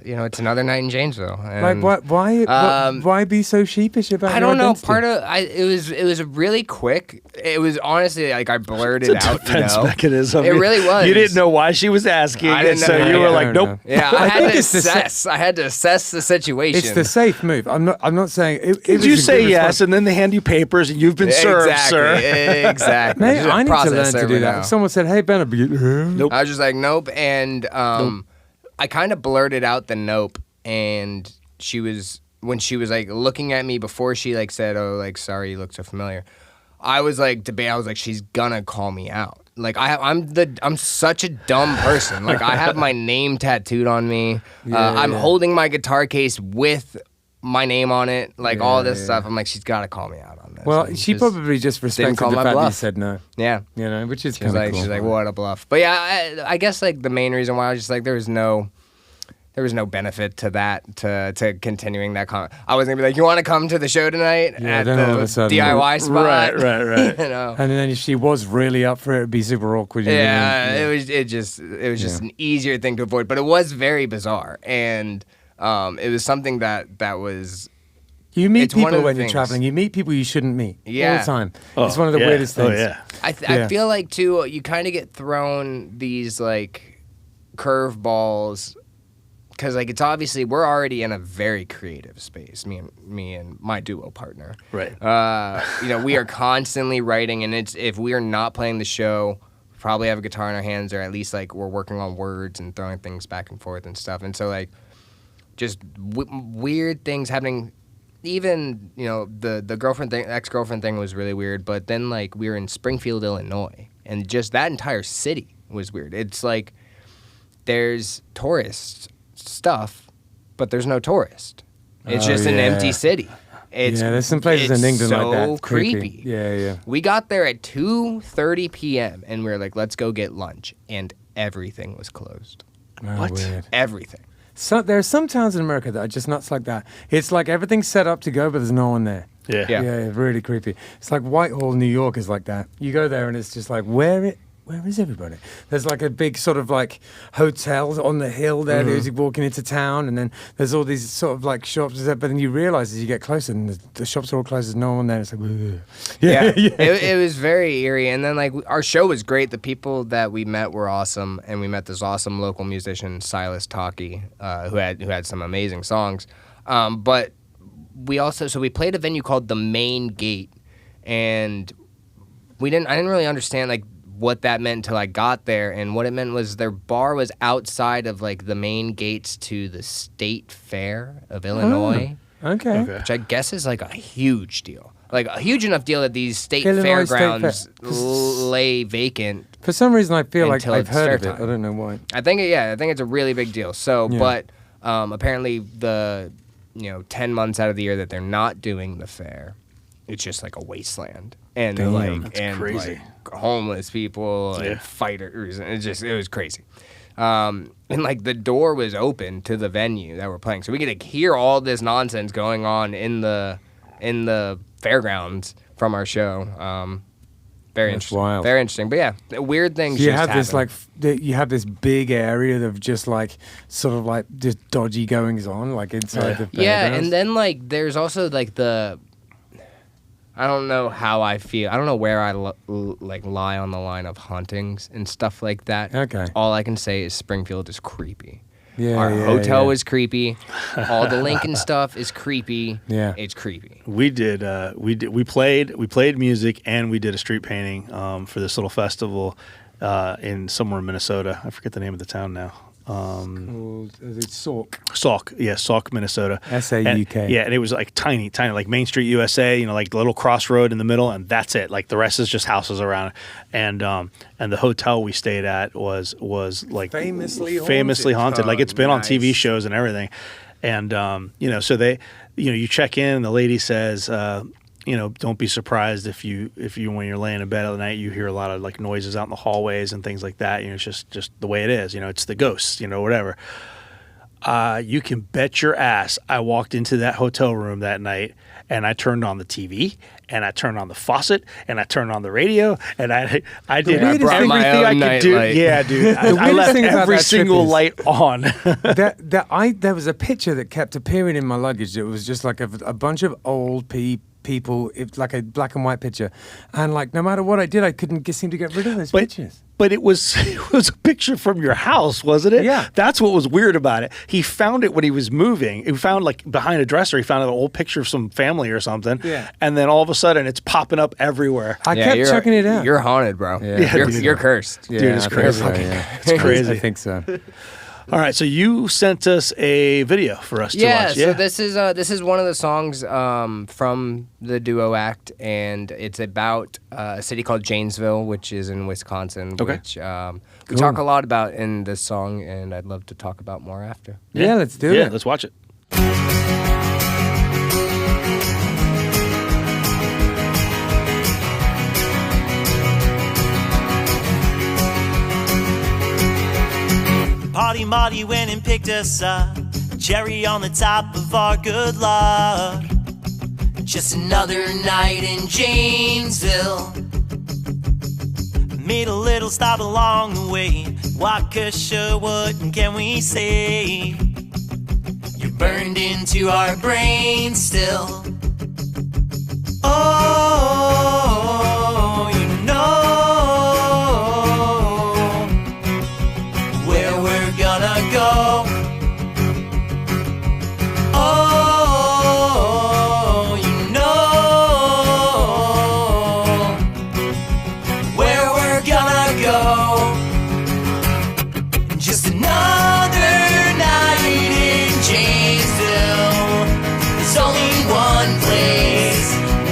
it's another night in Janesville. And, Why be so sheepish about I your don't know. identity? It was really quick. It was honestly like I blurted It's a out. defense you know? mechanism. It really was. You didn't know why she was asking, I and didn't so know. you Yeah, were I like, don't "Nope." know. Yeah, I I had think to it's the sa- assess. I had to assess the situation. It's the safe move. I'm not saying it Did was you a say good yes, response. and then they hand you papers, and you've been served, Exactly. sir? Exactly. Maybe It's a I need to process learn to every do that. now. If someone said, "Hey Ben," I'd be Nope. I was just like, "Nope," and I kind of blurted out the "nope," and when she was like looking at me before she like said, "Oh, like sorry, you look so familiar," I was like she's gonna call me out. Like I'm such a dumb person. Like I have my name tattooed on me. I'm holding my guitar case with my name on it. Like all this stuff. I'm like, she's gotta call me out on this. Well, And she probably just respected call the my fact that you bluff. said no. yeah. You know, which is She's kind of like, cool. she's like, what a bluff. But yeah, I guess like the main reason why I was just like, there was no benefit to that, to continuing that comment. I was gonna be like, you want to come to the show tonight at then all of the a sudden- DIY spot? Right. You know. And then if she was really up for it, it'd be super awkward. You Yeah, know? it was just an easier thing to avoid, but it was very bizarre, and it was something that was. You meet It's one people of the when you're things. traveling. You meet people you shouldn't meet all Yeah. the time. Oh, it's one of the yeah. weirdest things. Oh yeah. I Yeah. feel like too, you kind of get thrown these like curveballs because like it's obviously we're already in a very creative space. Me and my duo partner. Right. We are constantly writing, and if we are not playing the show, we probably have a guitar in our hands, or at least like we're working on words and throwing things back and forth and stuff. And so like just weird things happening. Even the girlfriend thing, ex-girlfriend thing was really weird. But then like we were in Springfield, Illinois, and just that entire city was weird. It's like there's tourist stuff, but there's no tourist. It's just an empty city. There's some places in England so like that. It's creepy. Yeah. We got there at 2:30 p.m. and we were like, let's go get lunch, and everything was closed. Oh, What? weird. Everything. So there are some towns in America that are just nuts like that. It's like everything's set up to go, but there's no one there. Yeah. Yeah. Really creepy. It's like Whitehall, New York is like that. You go there and it's just like, where is everybody? There's like a big sort of like hotel on the hill there as you're walking into town, and then there's all these sort of like shops, but then you realize as you get closer and the shops are all closed, there's no one there. It's like, ugh. Yeah. It was very eerie. And then like our show was great. The people that we met were awesome, and we met this awesome local musician, Silas Taki, who had some amazing songs. But we played a venue called the Main Gate, and I didn't really understand like what that meant until I got there. And what it meant was their bar was outside of like the main gates to the State Fair of Illinois. Okay. which I guess is like a huge deal. Like a huge enough deal that these state Illinois State fairgrounds Fair. lay vacant. For some reason, I feel like Until I've it's heard of fair it. time. I don't know why. I think it's a really big deal. So, Yeah. but apparently the 10 months out of the year that they're not doing the fair, it's just like a wasteland. And they're Damn. That's crazy. like homeless people Yeah. and fighters, and it was crazy. And like the door was open to the venue that we're playing, so we get to hear all this nonsense going on in the fairgrounds from our show. Very That's interesting. wild. Very interesting. But yeah, weird things. So you just have this happen. you have this big area of just like sort of like just dodgy goings on like inside the Yeah, fairgrounds. and then like there's also like I don't know how I feel. I don't know where I lie on the line of hauntings and stuff like that. Okay. All I can say is Springfield is creepy. Yeah, Our yeah, hotel yeah. is creepy. All the Lincoln stuff is creepy. Yeah. It's creepy. We played music and we did a street painting for this little festival in somewhere in Minnesota. I forget the name of the town now. It's Sauk. Sauk, Minnesota. S-A-U-K. And, yeah, and it was like tiny, like Main Street, USA. Like the little crossroad in the middle, and that's it. Like the rest is just houses around. And the hotel we stayed at was like Famously haunted. Like it's been on TV nice. shows and everything. And so they, you check in, and the lady says, don't be surprised if you when you're laying in bed at night, you hear a lot of like noises out in the hallways and things like that. It's just the way it is. It's the ghosts. Whatever. You can bet your ass I walked into that hotel room that night and I turned on the TV and I turned on the faucet and I turned on the radio and I did weirdest everything thing- my I own could do. nightlight. Yeah, dude. I weirdest left thing about every that trip single is- light on. There was a picture that kept appearing in my luggage. It was just like a bunch of old people, like a black and white picture, and like no matter what I did, I couldn't seem to get rid of those pictures. But it was a picture from your house, wasn't it? Yeah. That's what was weird about it. He found it when he was moving. He found like behind a dresser. He found an old picture of some family or something. Yeah. And then all of a sudden, it's popping up everywhere. I kept checking it out. You're haunted, bro. Yeah, You're cursed. Yeah, Dude, it's I think crazy. so, yeah. It's crazy. I think so. All right, so you sent us a video for us to watch. So this is one of the songs from the duo act, and it's about a city called Janesville, which is in Wisconsin, Okay. which we talk a lot about in this song, and I'd love to talk about more after. Yeah, let's do Yeah, it. let's watch it. Party Marty went and picked us up, cherry on the top of our good luck. Just another night in Janesville. Made a little stop along the way. Waukesha, what can we say? You're burned into our brains still. Oh, you know where we're gonna go. Oh, you know where we're gonna go. Just another night in Janesville. There's only one place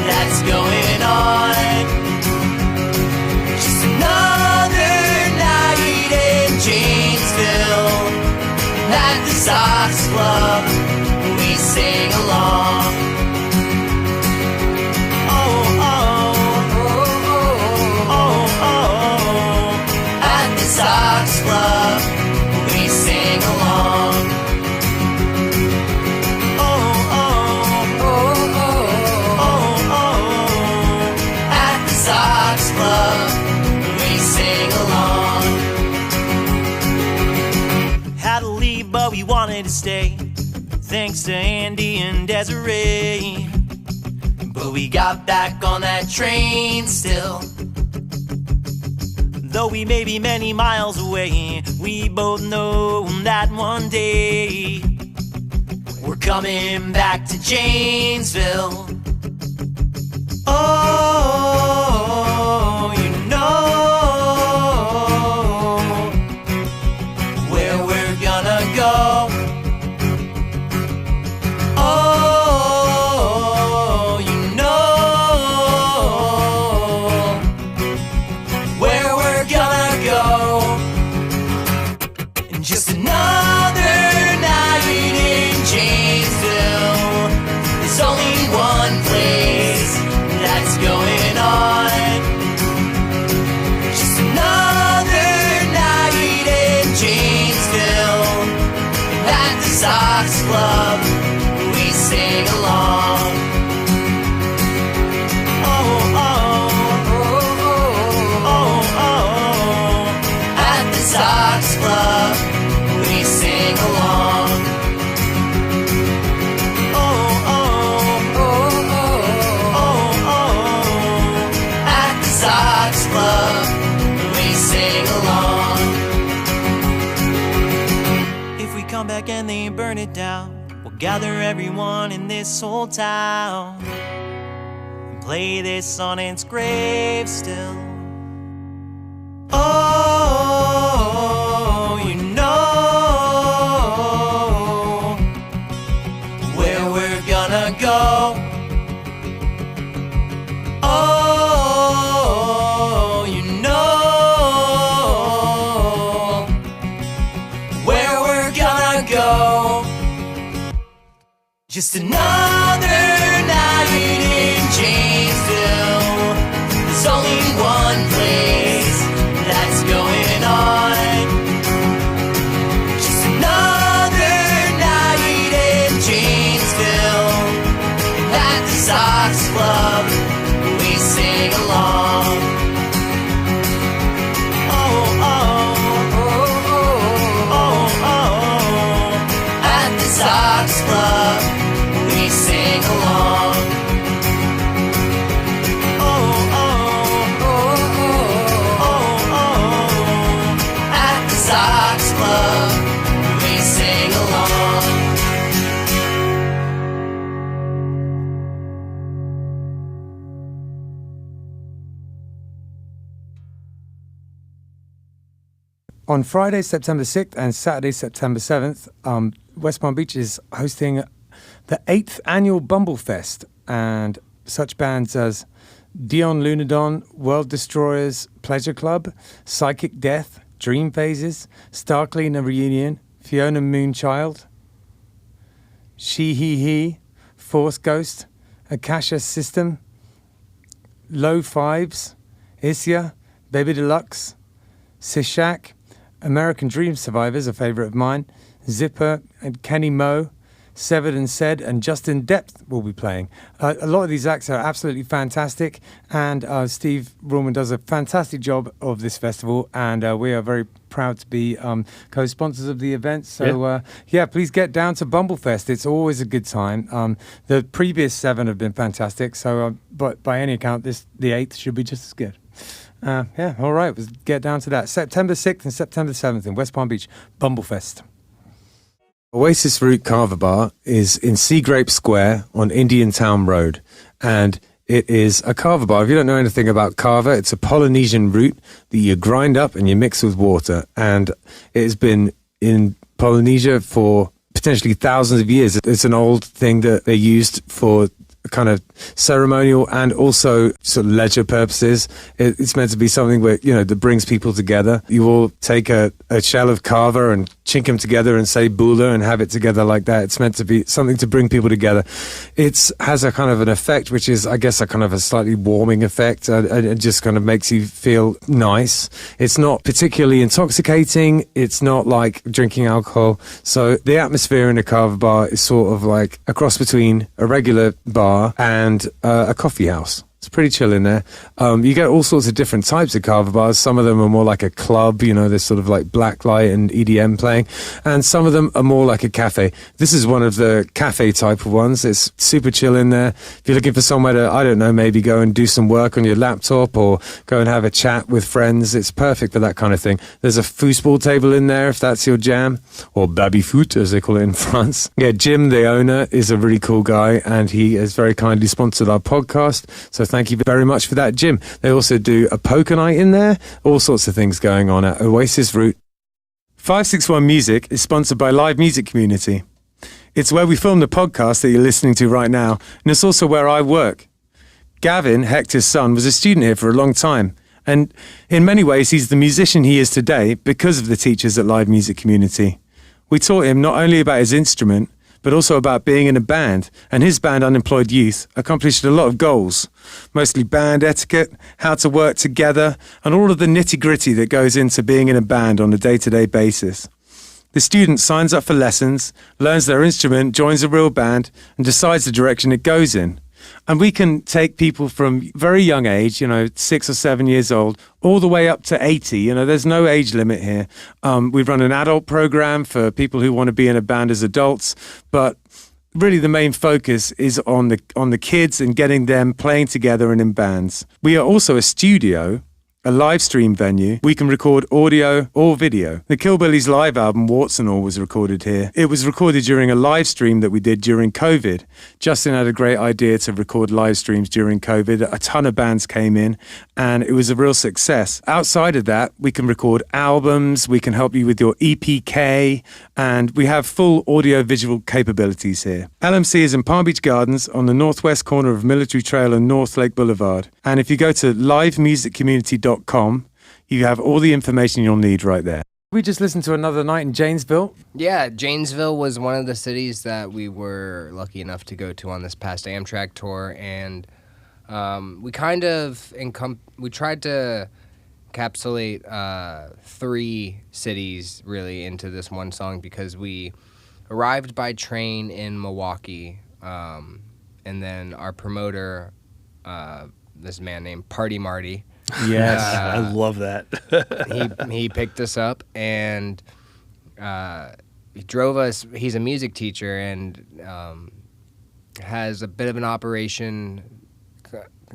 that's going on. Just another night in Janesville. At the Sox Club, we sing along. Oh, oh, oh, oh, oh. At the Sox Club, we sing along. Oh, oh, oh, oh, oh. At the Sox Club, we sing along. Had to leave, but we wanted to stay. Thanks to Andy and Desiree. But we got back on that train still. Though we may be many miles away, we both know that one day we're coming back to Janesville. Oh, you know where we're gonna go. Oh, one place that's going on. Just another night in Janesville. At the Sox Club, we sing along. Oh, oh, oh, oh, oh, oh. At the Sox Club, we sing along. Oh, oh, oh, oh, oh, oh. At the Sox Club, we sing along. If we come back and they burn it down, we'll gather everyone in this whole town and play this on its grave still. Oh, you know where we're gonna go. Oh, you know where we're gonna go. Just another night in Janesville. There's only one place that's going on. Just another night in Janesville. At the Sox Club, we sing along. Oh, oh, oh, oh, oh, oh. At the Sox Club, we sing along. Oh, oh, oh, oh, oh. At the Sox Club, we sing along. On Friday, September 6th and Saturday, September 7th, West Palm Beach is hosting the 8th annual Bumblefest, and such bands as Dion Lunadon, World Destroyers, Pleasure Club, Psychic Death, Dream Phases, Star Cleaner Reunion, Fiona Moonchild, She He He, Force Ghost, Akasha System, Low Fives, Isya, Baby Deluxe, Sishak, American Dream Survivors, a favourite of mine, Zipper and Kenny Moe, Severed and Said, and Justin Depth will be playing. A lot of these acts are absolutely fantastic, and Steve Ruhlman does a fantastic job of this festival, and we are very proud to be co-sponsors of the event. So, please get down to Bumblefest. It's always a good time. The previous 7 have been fantastic, so but by any account, the 8th should be just as good. All right, let's get down to that. September 6th and September 7th in West Palm Beach, Bumblefest. Oasis Root Kava Bar is in Seagrape Square on Indiantown Rd, and it is a kava bar. If you don't know anything about kava, it's a Polynesian root that you grind up and you mix with water, and it has been in Polynesia for potentially thousands of years. It's an old thing that they used for kind of ceremonial and also sort of leisure purposes. It's meant to be something where, that brings people together. You all take a shell of kava and chink them together and say bula and have it together like that. It's meant to be something to bring people together. It has a kind of an effect, which is, I guess, a kind of a slightly warming effect. It just kind of makes you feel nice. It's not particularly intoxicating. It's not like drinking alcohol. So the atmosphere in a kava bar is sort of like a cross between a regular bar and a coffee house. It's pretty chill in there. You get all sorts of different types of kava bars. Some of them are more like a club, there's sort of like blacklight and EDM playing. And some of them are more like a cafe. This is one of the cafe type of ones. It's super chill in there. If you're looking for somewhere to, I don't know, maybe go and do some work on your laptop or go and have a chat with friends, it's perfect for that kind of thing. There's a foosball table in there if that's your jam, or baby foot as they call it in France. Yeah, Jim, the owner, is a really cool guy, and he has very kindly sponsored our podcast. So thank you very much for that, Jim. They also do a poker night in there, all sorts of things going on at Oasis Root. 561 Music is sponsored by Live Music Community. It's where we film the podcast that you're listening to right now, and it's also where I work. Gavin, Hector's son, was a student here for a long time, and in many ways he's the musician he is today because of the teachers at Live Music Community. We taught him not only about his instrument, but also about being in a band. And his band, Unemployed Youth, accomplished a lot of goals, mostly band etiquette, how to work together, and all of the nitty-gritty that goes into being in a band on a day-to-day basis. The student signs up for lessons, learns their instrument, joins a real band, and decides the direction it goes in. And we can take people from very young age, 6 or 7 years old, all the way up to 80. There's no age limit here. We run an adult program for people who want to be in a band as adults, but really the main focus is on the kids and getting them playing together and in bands. We are also a studio, a live stream venue. We can record audio or video. The Killbillies live album, Warts and All, was recorded here. It was recorded during a live stream that we did during COVID. Justin had a great idea to record live streams during COVID. A ton of bands came in and it was a real success. Outside of that, we can record albums, we can help you with your EPK, and we have full audio-visual capabilities here. LMC is in Palm Beach Gardens on the northwest corner of Military Trail and North Lake Boulevard. And if you go to livemusiccommunity.com, you have all the information you'll need right there. We just listened to Another Night in Janesville. Yeah, Janesville was one of the cities that we were lucky enough to go to on this past Amtrak tour, and we tried to encapsulate 3 cities really into this one song, because we arrived by train in Milwaukee, and then our promoter, this man named Party Marty. Yes. I love that. he picked us up and he drove us. He's a music teacher and has a bit of an operation.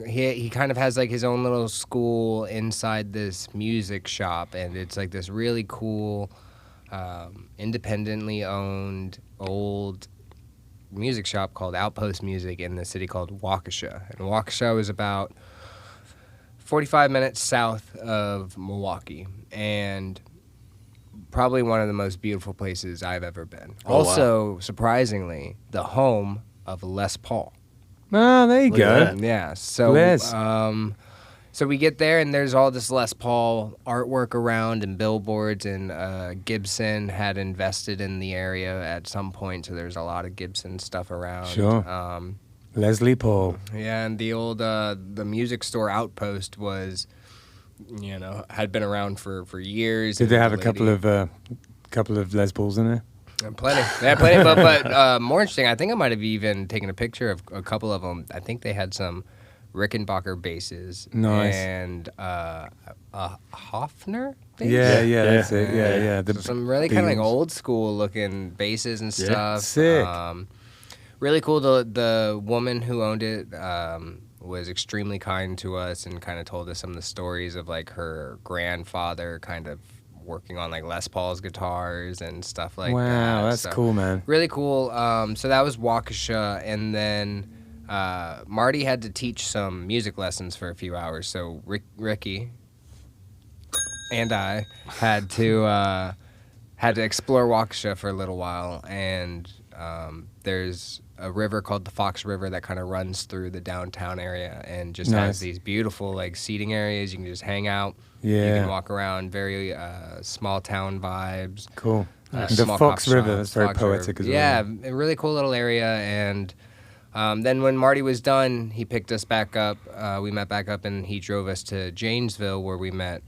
He kind of has like his own little school inside this music shop, and it's like this really cool, independently owned old music shop called Outpost Music in the city called Waukesha. And Waukesha was about 45 minutes south of Milwaukee, and probably one of the most beautiful places I've ever been. Oh, also, wow. Surprisingly, the home of Les Paul. Oh, there you Look at go. that. Yeah, so Les. so we get there, and there's all this Les Paul artwork around and billboards, and Gibson had invested in the area at some point, so there's a lot of Gibson stuff around. Sure. Leslie Paul. Yeah, and the old the music store Outpost was, had been around for years. Did they have a couple of Les Pauls in there? Plenty. They had plenty, but more interesting, I think I might have even taken a picture of a couple of them. I think they had some Rickenbacker basses. Nice. And a Hofner bass? Yeah, that's it. Yeah. So some really kind of like Beams. old school looking basses and stuff. Sick. Really cool. The woman who owned it was extremely kind to us and kind of told us some of the stories of like her grandfather kind of working on like Les Paul's guitars and stuff like that. Wow, that's So, cool, man. Really cool. So that was Waukesha, and then Marty had to teach some music lessons for a few hours. So Ricky and I had to explore Waukesha for a little while, and there's a river called the Fox River that kind of runs through the downtown area and just Nice. has these beautiful like seating areas. You can just hang out. Yeah. You can walk around. Very small town vibes. Cool. The Small Fox coffee River, shops, that's very Fox poetic River. as well. Yeah, a really cool little area. And then when Marty was done, he picked us back up. We met back up, and he drove us to Janesville, where we met.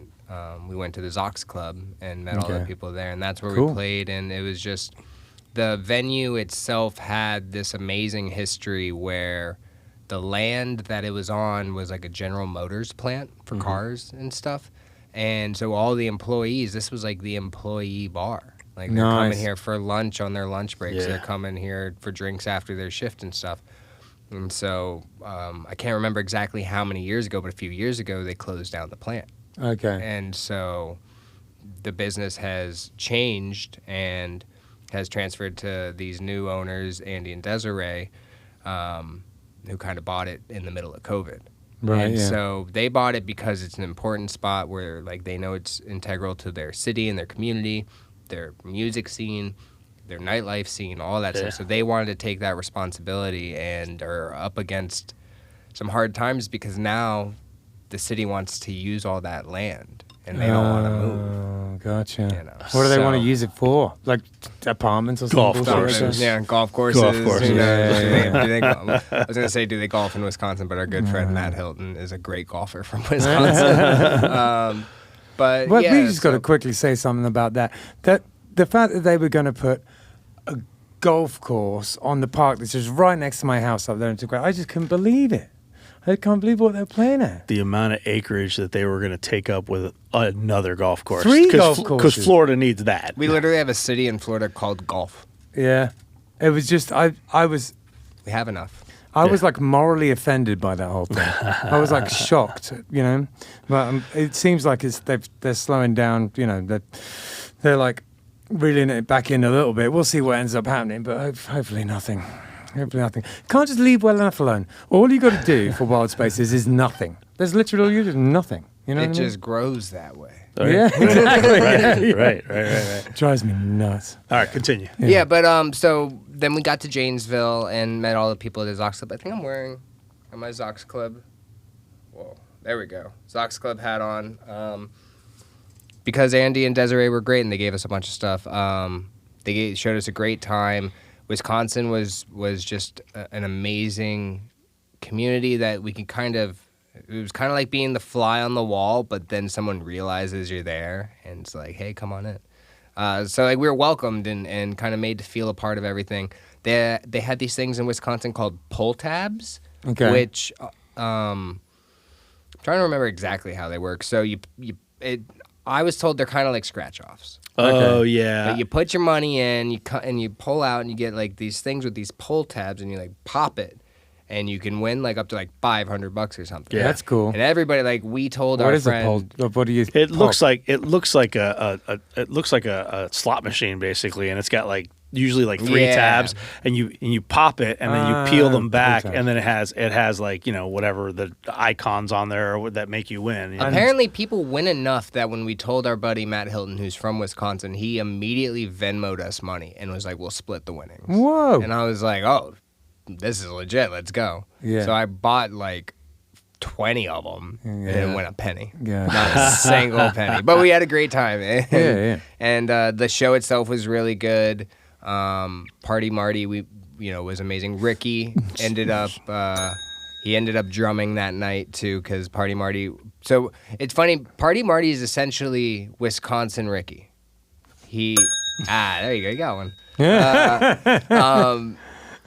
We went to the Zox Club and met all the Okay. people there, and that's where Cool. we played. And it was just, the venue itself had this amazing history where the land that it was on was like a General Motors plant for cars and stuff. And so all the employees, this was like the employee bar. Like they're coming Nice. here for lunch on their lunch breaks. Yeah. They're coming here for drinks after their shift and stuff. And so I can't remember exactly how many years ago, but a few years ago, they closed down the plant. Okay. And so the business has changed and has transferred to these new owners, Andy and Desiree, who kind of bought it in the middle of COVID. Right, And yeah. so they bought it because it's an important spot where like they know it's integral to their city and their community, their music scene, their nightlife scene, all that Yeah. stuff. So they wanted to take that responsibility and are up against some hard times because now the city wants to use all that land. and they don't want to move. Oh, gotcha. You know, What do they want to so- use it for? Like apartments or Golf something? courses. Yeah, golf courses. Golf courses. Who knows? Yeah. Do they I was gonna say, do they golf in Wisconsin? But our good friend Matt Hilton is a great golfer from Wisconsin. But Well, yeah, we just got to so- quickly say something about that. That the fact that they were going to put a golf course on the park that's just right next to my house up there in Tacoma, I just couldn't believe it. I can't believe what they're playing at. The amount of acreage that they were going to take up with another golf course. 3 golf Because courses. Florida needs that. We literally have a city in Florida called Golf. Yeah, it was just I was We have enough. like morally offended by that whole thing. I was like shocked, you know. But it seems like they're slowing down. You know, they're like reeling it back in a little bit. We'll see what ends up happening, but hopefully nothing. Hopefully nothing. Can't just leave well enough alone. All you got to do for wild spaces is nothing. There's literally nothing. You know, It what I mean? just grows that way. Yeah, exactly. Right. Drives me nuts. All right, continue. Yeah, but so then we got to Janesville and met all the people at the Zox Club. I think I'm wearing my Zox Club. Whoa, there we go. Zox Club hat on. Because Andy and Desiree were great and they gave us a bunch of stuff. They showed us a great time. Wisconsin was just an amazing community that we could it was kind of like being the fly on the wall, but then someone realizes you're there and it's like, hey, come on in. So like we were welcomed and kind of made to feel a part of everything. They had these things in Wisconsin called pull tabs, Okay. which I'm trying to remember exactly how they work. So I was told they're kind of like scratch offs. Oh, yeah. But you put your money in, you cut and you pull out, and you get like these things with these pull tabs, and you like pop it, and you can win like up to like $500 or something. Yeah. That's cool. And everybody like we told What our is a friend. poll? What do you? It pop? looks like a slot machine basically, and it's got like usually like 3 Yeah. tabs, and you pop it, and then you peel them back, pull tabs. and then it has like whatever the icons on there that make you win. you know? Apparently, people win enough that when we told our buddy Matt Hilton, who's from Wisconsin, he immediately Venmo'd us money and was like, "We'll split the winnings." Whoa. And I was like, "Oh, this is legit. Let's go." Yeah. So I bought like 20 of them and Yeah. didn't win a penny. Yeah. Not a single penny. But we had a great time. And, Yeah. And the show itself was really good. Party Marty, was amazing. Ricky ended up drumming that night too, because Party Marty. So it's funny. Party Marty is essentially Wisconsin Ricky. There you go. You got one.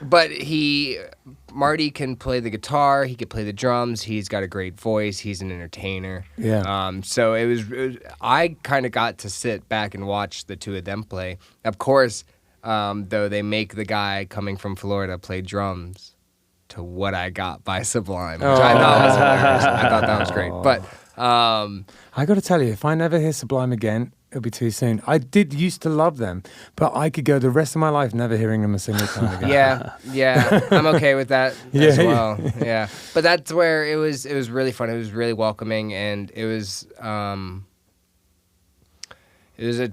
But Marty can play the guitar. He could play the drums. He's got a great voice. He's an entertainer. Yeah. So it was I kind of got to sit back and watch the two of them play. Of course, though they make the guy coming from Florida play drums to What I Got by Sublime, which I thought was hilarious. I thought that was great. But I got to tell you, if I never hear Sublime again, it'll be too soon. I did used to love them, but I could go the rest of my life never hearing them a single time again. yeah, I'm okay with that as Yeah. well. Yeah, but that's where it was really fun. It was really welcoming, and it was a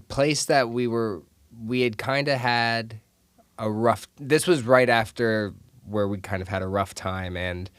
place that we had kind of had a rough. This was right after where we kind of had a rough time and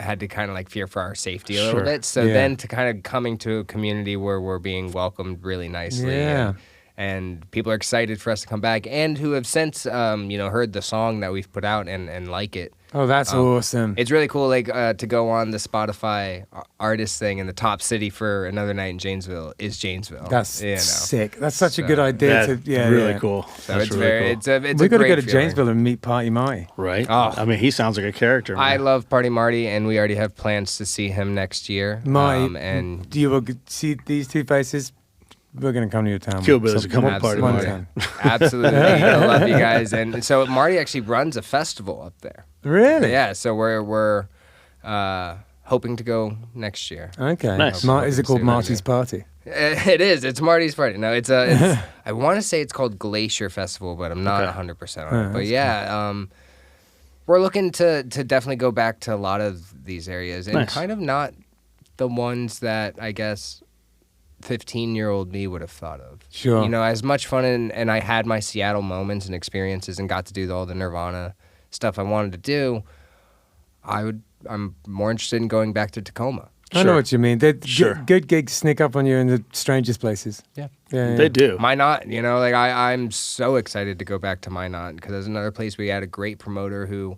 had to kind of like fear for our safety a little Sure. bit. So Yeah. then to kind of coming to a community where we're being welcomed really nicely. Yeah. And people are excited for us to come back and who have since, heard the song that we've put out and like it. Oh, that's awesome. It's really cool, to go on the Spotify artist thing, and the top city for another night in Janesville is Janesville. That's sick. That's such a good idea. That's Yeah, really yeah. cool. So That's it's really very, cool. it's We a got to great go to feeling. Janesville and meet Party Marty. Right? Oh. I mean, he sounds like a character. Man. I love Party Marty, and we already have plans to see him next year. Marty, And do you see these two faces? We're going to come to your town. Killbillies will come up Party one Marty. time. Absolutely, I love you guys. And so Marty actually runs a festival up there. Really? Yeah, so we're hoping to go next year. Okay. Nice. Is it called See what I Marty's do. Party? It is. It's Marty's party. No, it's I want to say it's called Glacier Festival, but I'm not 100% on it. But yeah, we're looking to definitely go back to a lot of these areas and Nice. kind of not the ones that I guess 15-year-old me would have thought of. Sure. You know, as much fun and I had my Seattle moments and experiences and got to do all the Nirvana stuff I wanted to do. I'm more interested in going back to Tacoma. I know what you mean. Sure. Good gigs sneak up on you in the strangest places. Yeah. They do. Minot, like I'm so excited to go back to Minot because there's another place we had a great promoter who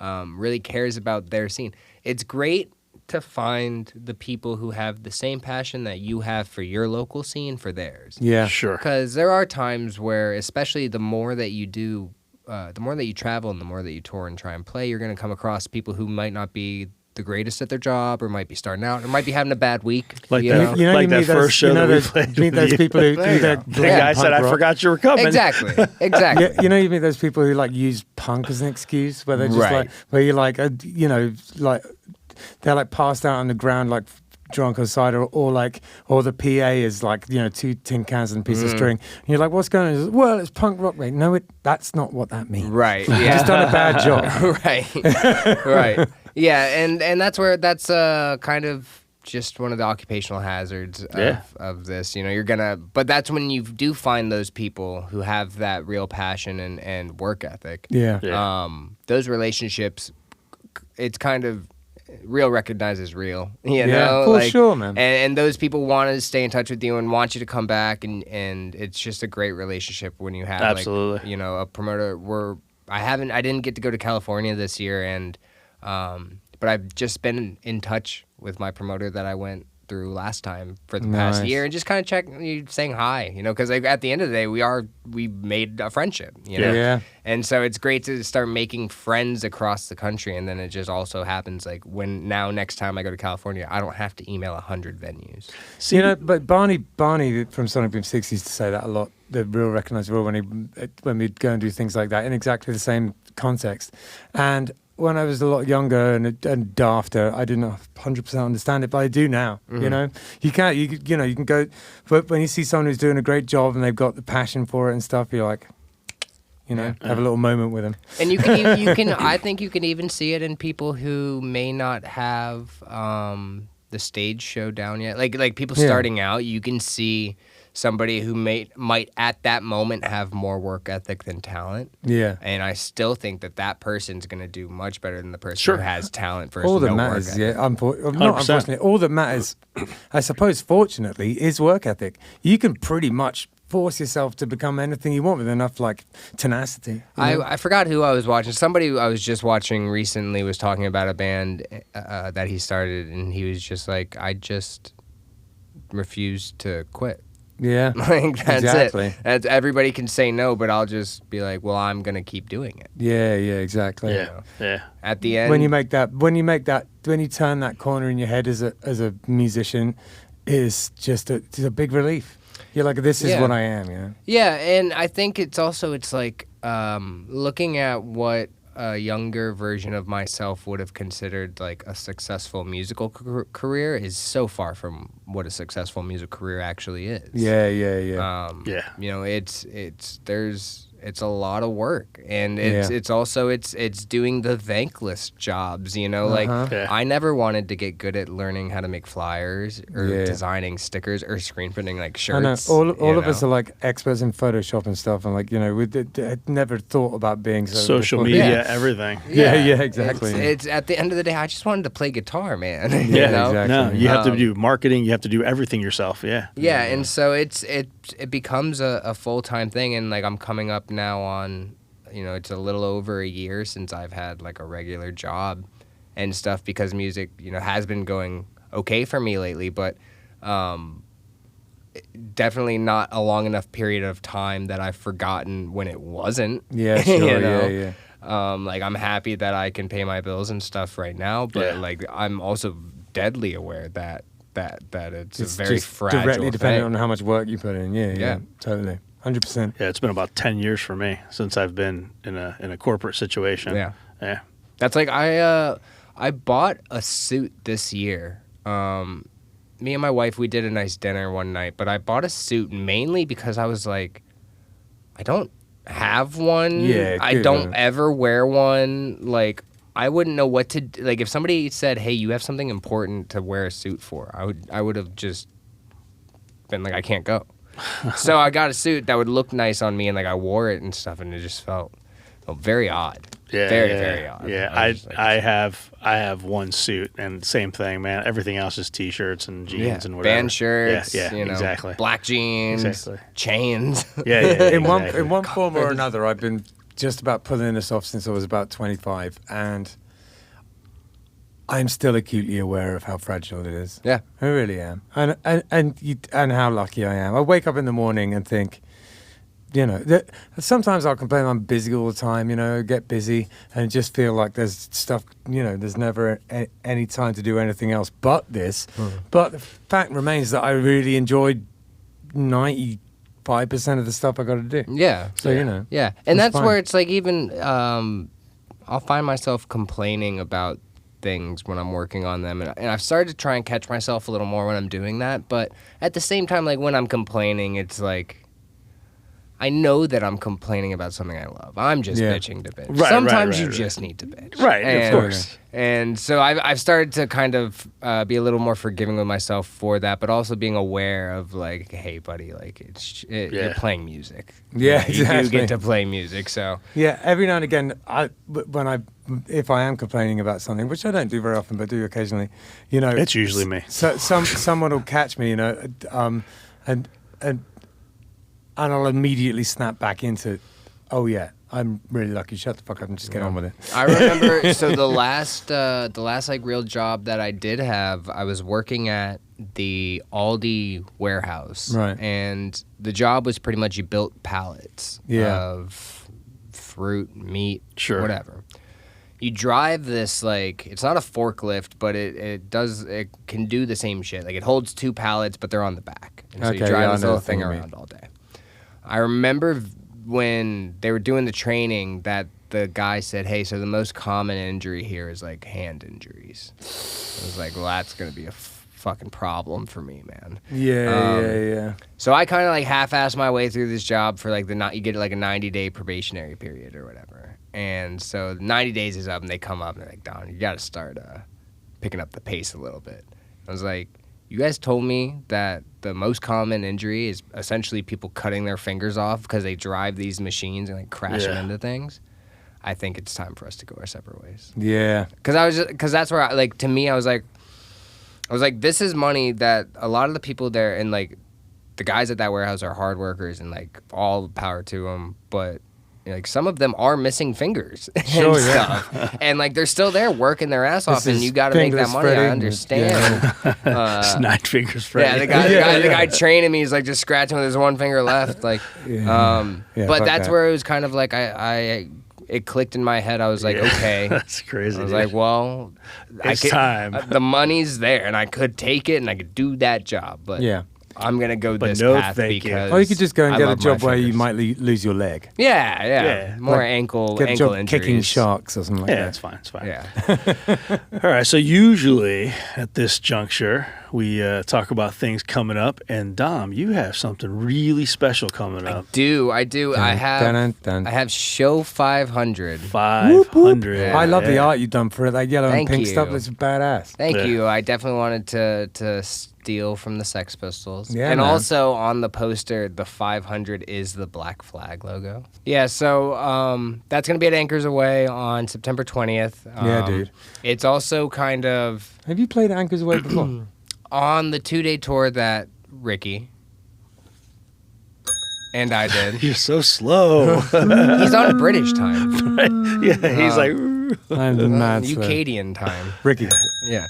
really cares about their scene. It's great to find the people who have the same passion that you have for your local scene for theirs. Yeah. Sure. Because there are times where, especially the more that you do, the more that you travel and the more that you tour and try and play, you're going to come across people who might not be the greatest at their job, or might be starting out, or might be having a bad week. Like you that, know? like that first show that we played. You meet those people who do that. The guy said, "I forgot you were coming." Exactly. Yeah, you meet those people who like use punk as an excuse, where they're just Right. like, where you're like, like they're like passed out on the ground like drunk on cider, or the PA is like 2 tin cans and a piece of string. And you're like, what's going on? Well, it's punk rock, mate. No, that's not what that means. Right. You Yeah. just done a bad job. Right. Right. Yeah, and that's kind of just one of the occupational hazards of this. You're but that's when you do find those people who have that real passion and work ethic. Yeah. Those relationships, it's kind of real recognizes real. You Yeah, know, for sure, man. And those people want to stay in touch with you and want you to come back, and it's just a great relationship when you have Absolutely. a promoter. I didn't get to go to California this year, and but I've just been in touch with my promoter that I went through last time for the past Nice. year, and just kind of saying hi, because at the end of the day we made a friendship, Yeah. and so it's great to start making friends across the country, and then it just also happens next time I go to California, I don't have to email 100 venues. But Barney from Sonic Boom 6 used to say that a lot. The real recognized rule when we'd go and do things like that in exactly the same context. And when I was a lot younger and dafter, I didn't 100% understand it, but I do now. Mm-hmm. You can go, but when you see someone who's doing a great job and they've got the passion for it and stuff, you're like, have a little moment with them. And I think you can even see it in people who may not have the stage show down yet. Like people starting out, you can see somebody who might at that moment have more work ethic than talent. Yeah. And I still think that person's going to do much better than the person who has talent versus All that no matters, work ethic. not unfortunately, all that matters, I suppose, fortunately, is work ethic. You can pretty much force yourself to become anything you want with enough tenacity. I forgot who I was watching. Somebody I was just watching recently was talking about a band that he started, and he was just like, I just refuse to quit. Yeah, That's exactly. it. Everybody can say no, but I'll just be like, well, I'm gonna keep doing it. Yeah, exactly. Yeah. At the end, when you turn that corner in your head as a musician, is just it's a big relief. You're like, this is what I am. Yeah, and I think it's like looking at what a younger version of myself would have considered like a successful musical career is so far from what a successful music career actually is. Yeah. It's a lot of work, and it's also doing the thankless jobs. I never wanted to get good at learning how to make flyers or designing stickers or screen printing shirts. I know. All of us are like experts in Photoshop and stuff, and we had never thought about being social media, everything. Yeah, exactly. It's at the end of the day, I just wanted to play guitar, man. Exactly. No, you have to do marketing. You have to do everything yourself. Yeah. Yeah, and so it becomes a full-time thing, and I'm coming up now on, it's a little over a year since I've had a regular job and stuff, because music, has been going okay for me lately, but definitely not a long enough period of time that I've forgotten when it wasn't. Yeah, sure. Yeah. I'm happy that I can pay my bills and stuff right now, but I'm also deadly aware that it's a very just fragile directly depending thing. on how much work you put in. Yeah, totally, 100%. Yeah, it's been about 10 years for me since I've been in a corporate situation. Yeah. That's I bought a suit this year. Me and my wife, we did a nice dinner one night, but I bought a suit mainly because I was like, I don't have one. Yeah, I don't ever wear one. I wouldn't know what to if somebody said, "Hey, you have something important to wear a suit for," I would have just been like, I can't go. So I got a suit that would look nice on me, and I wore it and stuff, and it just felt very odd. very odd. Yeah, I was just like, I have one suit and same thing, man. Everything else is t-shirts and jeans and whatever. band shirts, Yeah, exactly. black jeans, Exactly. chains. Yeah, in exactly. one form or another, I've been just about pulling this off since I was about 25, and I'm still acutely aware of how fragile it is. Yeah. I really am, and how lucky I am. I wake up in the morning and think, sometimes I'll complain I'm busy all the time, get busy and just feel like there's stuff, there's never any time to do anything else but this. But the fact remains that I really enjoyed 95% of the stuff I got to do. Yeah. So, Yeah. And it's that's fine. where it's like even I'll find myself complaining about things when I'm working on them. And I've started to try and catch myself a little more when I'm doing that. But at the same time, like when I'm complaining, it's like I know that I'm complaining about something I love. I'm just bitching to bitch. Right, Sometimes you right. just need to bitch. Right, and, of course. And so I've started to kind of be a little more forgiving with myself for that, but also being aware of like, hey, buddy, like you're playing music. Yeah, You do exactly. get to play music, so. Yeah, every now and again, if I am complaining about something, which I don't do very often, but do occasionally, It's usually me. So someone will catch me, and I'll immediately snap back into, oh yeah, I'm really lucky. Shut the fuck up and just get on with it. I remember, so the last like real job that I did have, I was working at the Aldi warehouse. Right. And the job was pretty much you built pallets of fruit, meat, whatever. You drive this, like, it's not a forklift, but it can do the same shit. Like, it holds 2 pallets, but they're on the back. And so you drive this little thing around all day. I remember when they were doing the training that the guy said, hey, so the most common injury here is, like, hand injuries. I was like, well, that's going to be a fucking problem for me, man. Yeah. So I kind of, like, half-assed my way through this job for, like, you get, like, a 90-day probationary period or whatever. And so 90 days is up, and they come up, and they're like, Don, you got to start picking up the pace a little bit. I was like, you guys told me that the most common injury is essentially people cutting their fingers off because they drive these machines and like crash them into things. I think it's time for us to go our separate ways. Yeah. Because that's where to me I was like this is money that a lot of the people there and like the guys at that warehouse are hard workers and like all the power to them, but like some of them are missing fingers and stuff, and like they're still there working their ass off, and you got to make that money. I understand. It's 9 fingers, Freddy. Yeah, the guy training me is like just scratching with his one finger left, like. But that's where it was kind of like it clicked in my head. I was like, okay, that's crazy. I was like, well, it's time. The money's there, and I could take it, and I could do that job, but I'm gonna go this path because. Or you could just go and I get a love job my where you fingers. might lose your leg. Yeah. More Like, ankle Get a job injuries. kicking sharks or something like that. It's fine. Yeah. All right, so usually at this juncture, we talk about things coming up, and Dom, you have something really special coming up. I do. I have show 500. 500. I love the art you've done for it. That yellow Thank and pink you. stuff looks badass. Thank you. I definitely wanted to steal from the Sex Pistols. Yeah, and man. also on the poster, the 500 is the Black Flag logo. Yeah, so that's going to be at Anchors Away on September 20th. Yeah, dude. It's also kind of Have you played Anchors Away before? on the 2-day tour that Ricky and I did. You're so slow. He's on British time. Yeah, he's like. I'm mad. Ukadian time. Ricky. Yeah.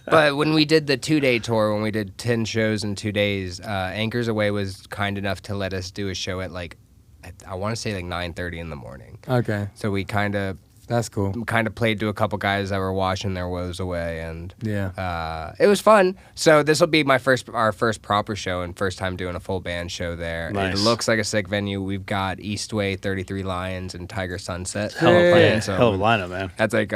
But when we did the 2-day tour, when we did 10 shows in 2 days, Anchors Away was kind enough to let us do a show at like, I want to say like 9:30 in the morning. Okay. So we That's cool. kind of played to a couple guys that were washing their woes away, and Yeah. it was fun. So this will be our first proper show and first time doing a full band show there. Nice. It looks like a sick venue. We've got Eastway, 33 Lions, and Tiger Sunset. Hell of a lineup, man. That's like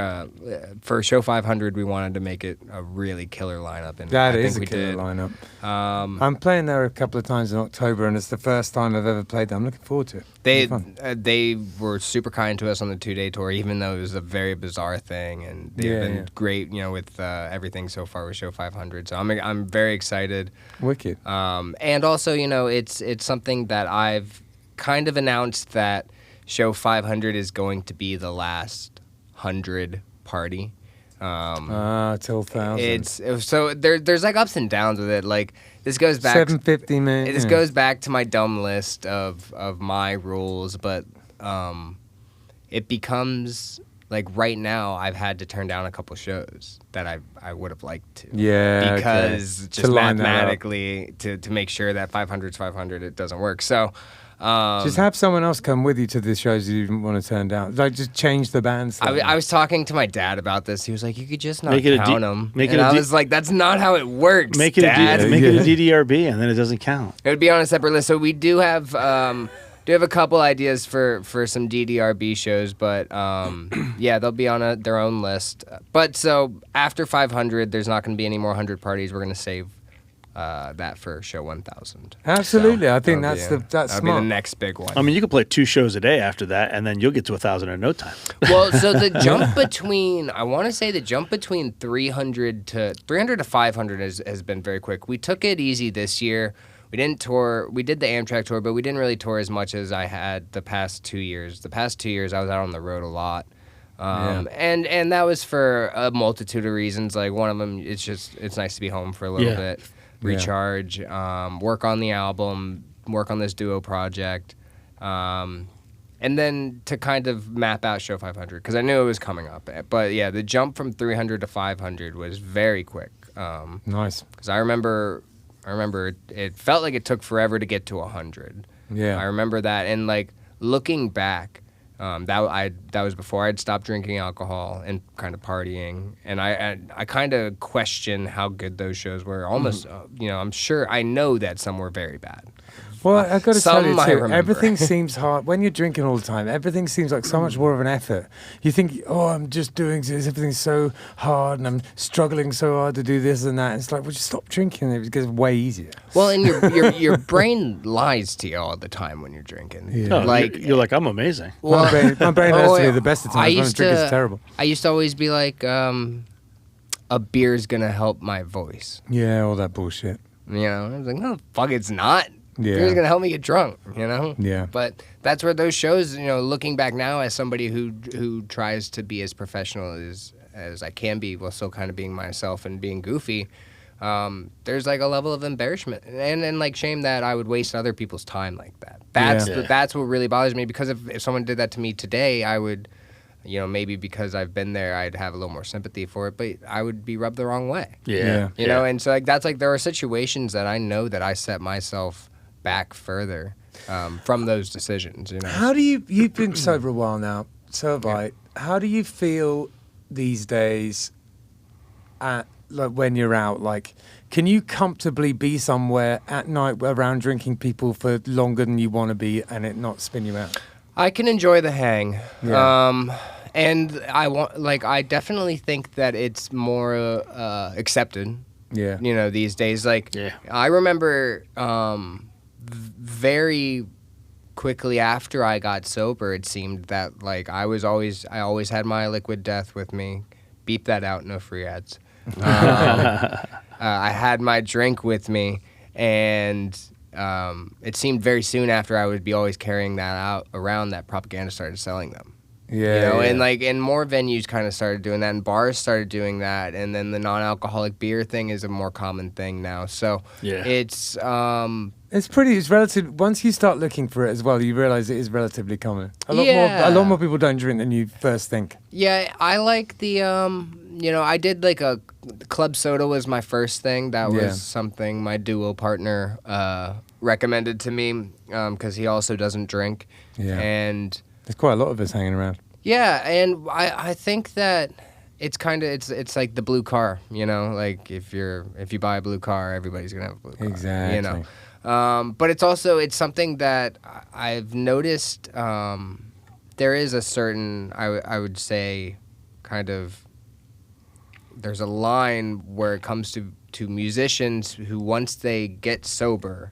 for show 500, we wanted to make it a really killer lineup, and That I is a think we killer did. lineup. I'm playing there a couple of times in October, and it's the first time I've ever played there. I'm looking forward to it. It'll be fun. They were super kind to us on the 2-day tour, even though it was a very bizarre thing, and they've been great, with everything so far with show 500. So I'm very excited. Wicked. And also, it's something that I've kind of announced that show 500 is going to be the last 100 party. Till 1,000. So there's like ups and downs with it. Like this goes back 750, man. This goes back to my dumb list of my rules, but it becomes like right now I've had to turn down a couple shows that I would have liked to. Yeah, because okay. just mathematically to make sure that 500 is 500, it doesn't work. So. Just have someone else come with you to the shows you didn't want to turn down. Like, just change the band. I was talking to my dad about this. He was like, "You could just not Make it count them." Make it and a I was like, "That's not how it works, Make it Dad." a DDRB, and then it doesn't count. It would be on a separate list. So we do have a couple ideas for some DDRB shows, but yeah, they'll be on their own list. But so after 500, there's not going to be any more 100 parties. We're going to save that for show 1,000. Absolutely, So I think that's that'll be smart. the next big one. I mean, you could play 2 shows a day after that, and then you'll get to 1,000 in no time. Well, so the jump between, I want to say the jump between 300 to 500 has been very quick. We took it easy this year. We didn't tour. We did the Amtrak tour, but we didn't really tour as much as I had the past 2 years. The past 2 years, I was out on the road a lot. And that was for a multitude of reasons. Like one of them, it's nice to be home for a little bit. Recharge, work on the album, work on this duo project, and then to kind of map out show 500 because I knew it was coming up. But yeah, the jump from 300 to 500 was very quick. Nice. Because I remember it felt like it took forever to get to 100. Yeah. I remember that, and like looking back. That was before I'd stopped drinking alcohol and kind of partying, and I kind of question how good those shows were. Almost, I'm sure I know that some were very bad. Well, I've got to tell you Some I too, remember. everything seems hard. When you're drinking all the time, everything seems like so much more of an effort. You think, oh, I'm just doing this, everything's so hard, and I'm struggling so hard to do this and that. It's like, well, just stop drinking. It gets way easier. Well, and your brain lies to you all the time when you're drinking. Yeah. No, Like you're like, I'm amazing. well, My brain has to be the best of times. When I drink, it's terrible. I used to always be like, a beer's gonna help my voice. Yeah, all that bullshit. You know, I was like, no, fuck, it's not. Yeah. Beer's gonna help me get drunk, you know? Yeah. But that's where those shows, looking back now as somebody who tries to be as professional as I can be while still kind of being myself and being goofy, there's like a level of embarrassment and like shame that I would waste other people's time like that. That's what really bothers me, because if someone did that to me today, I would, maybe because I've been there, I'd have a little more sympathy for it, but I would be rubbed the wrong way. Yeah. You know, and so like that's like there are situations that I know that I set myself back further from those decisions. How do you've been sober a while now, so have I. How do you feel these days like when you're out? Like, can you comfortably be somewhere at night around drinking people for longer than you want to be and it not spin you out? I can enjoy the hang. Yeah. And I definitely think that it's more accepted. Yeah. These days. Like, I remember very quickly after I got sober, it seemed that like I always had my Liquid Death with me. Beep that out, no free ads. I had my drink with me, and it seemed very soon after I would be always carrying that out around that propaganda started selling them. Yeah. And more venues kind of started doing that, and bars started doing that, and then the non-alcoholic beer thing is a more common thing now. So it's relative. Once you start looking for it as well, you realize it is relatively common. A lot more people don't drink than you first think. Yeah, I like the I did like a club soda was my first thing. That was something my duo partner recommended to me because he also doesn't drink. Yeah. And there's quite a lot of us hanging around. Yeah, and I think that it's kind of it's like the blue car, like if you buy a blue car, everybody's gonna have a blue car. Exactly. But it's something that I've noticed. There is a certain I would say kind of there's a line where it comes to musicians who once they get sober,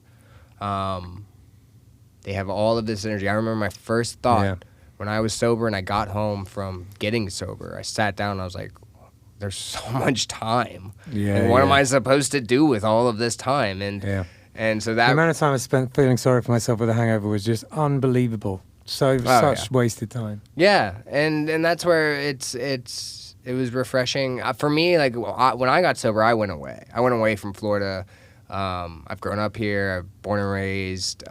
they have all of this energy. I remember my first thought when I was sober and I got home from getting sober. I sat down and I was like, there's so much time. Yeah. And what am I supposed to do with all of this time? And so that... The amount of time I spent feeling sorry for myself with a hangover was just unbelievable. So such wasted time. Yeah, and that's where it was refreshing for me. Like when I got sober, I went away. I went away from Florida. I've grown up here. I've born and raised.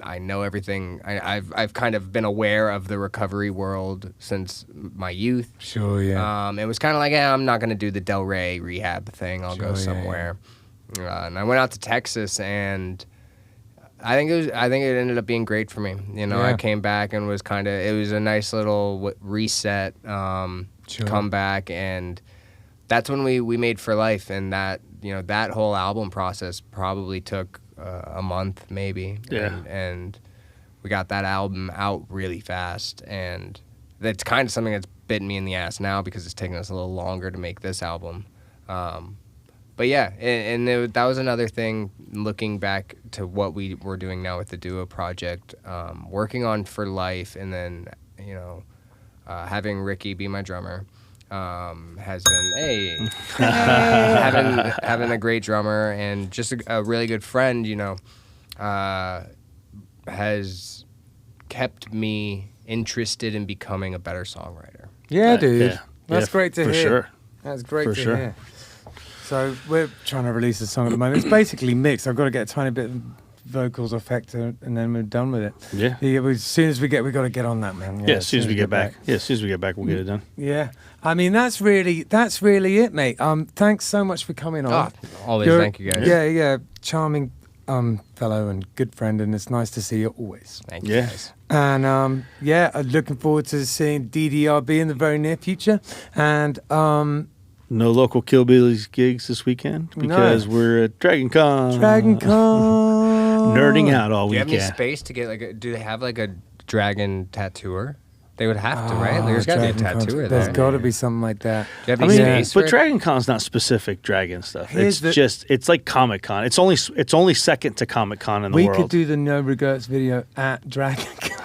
I know everything. I've kind of been aware of the recovery world since my youth. Sure, yeah. It was kind of like, I'm not going to do the Del Rey rehab thing. I'll go somewhere. Yeah. And I went out to Texas, and I think it ended up being great for me. You know, I came back and was it was a nice little reset, come back, and that's when we made For Life, and that, you know, that whole album process probably took a month maybe. Yeah. And we got that album out really fast, and that's kind of something that's bitten me in the ass now because it's taken us a little longer to make this album. But yeah, that was another thing, looking back to what we were doing now with the Duo project, working on For Life, and then, you know, having Ricky be my drummer. Has been having a great drummer and just a really good friend, you know, has kept me interested in becoming a better songwriter. Yeah, dude. Yeah. That's great to hear. For sure. That's great For to sure. hear. So we're trying to release a song at the moment. It's basically mixed. I've got to get a tiny bit of vocals off Hector, and then we're done with it. Yeah. As soon as we got to get on that, man. Yeah, as soon as we get back. Yeah, as soon as we get back, we'll get it done. Yeah. I mean, that's really it, mate. Thanks so much for coming on. Always, thank you guys. Yeah. Charming fellow and good friend, and it's nice to see you always. Thank you guys. And looking forward to seeing DDRB in the very near future. And no local Killbillies gigs this weekend because we're at Dragon Con. Nerding out all Do you weekend. have any space to get do they have like a dragon tattooer? They would have to, right? There's got to be a tattooer there. There's got to be something like that. Do you have any space for but it? Dragon Con's not specific dragon stuff. Here's It's like Comic Con. It's only second to Comic Con in the world. We could do the No Regrets video at Dragon Con.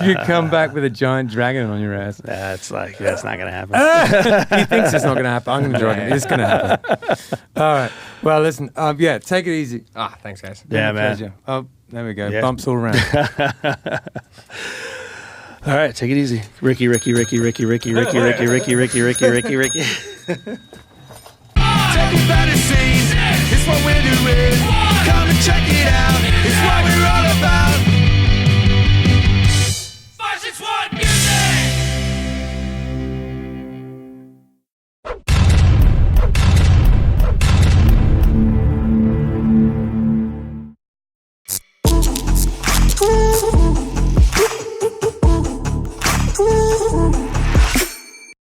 You come back with a giant dragon on your ass. That's not gonna happen. He thinks it's not going to happen. I'm going to drag it. It's going to happen. All right. Well, listen. Take it easy. Thanks, guys. Yeah, Been a man. pleasure. Oh, there we go. Yeah. Bumps all around. All right, take it easy. Ricky. Talking about insane, it's what we're doing.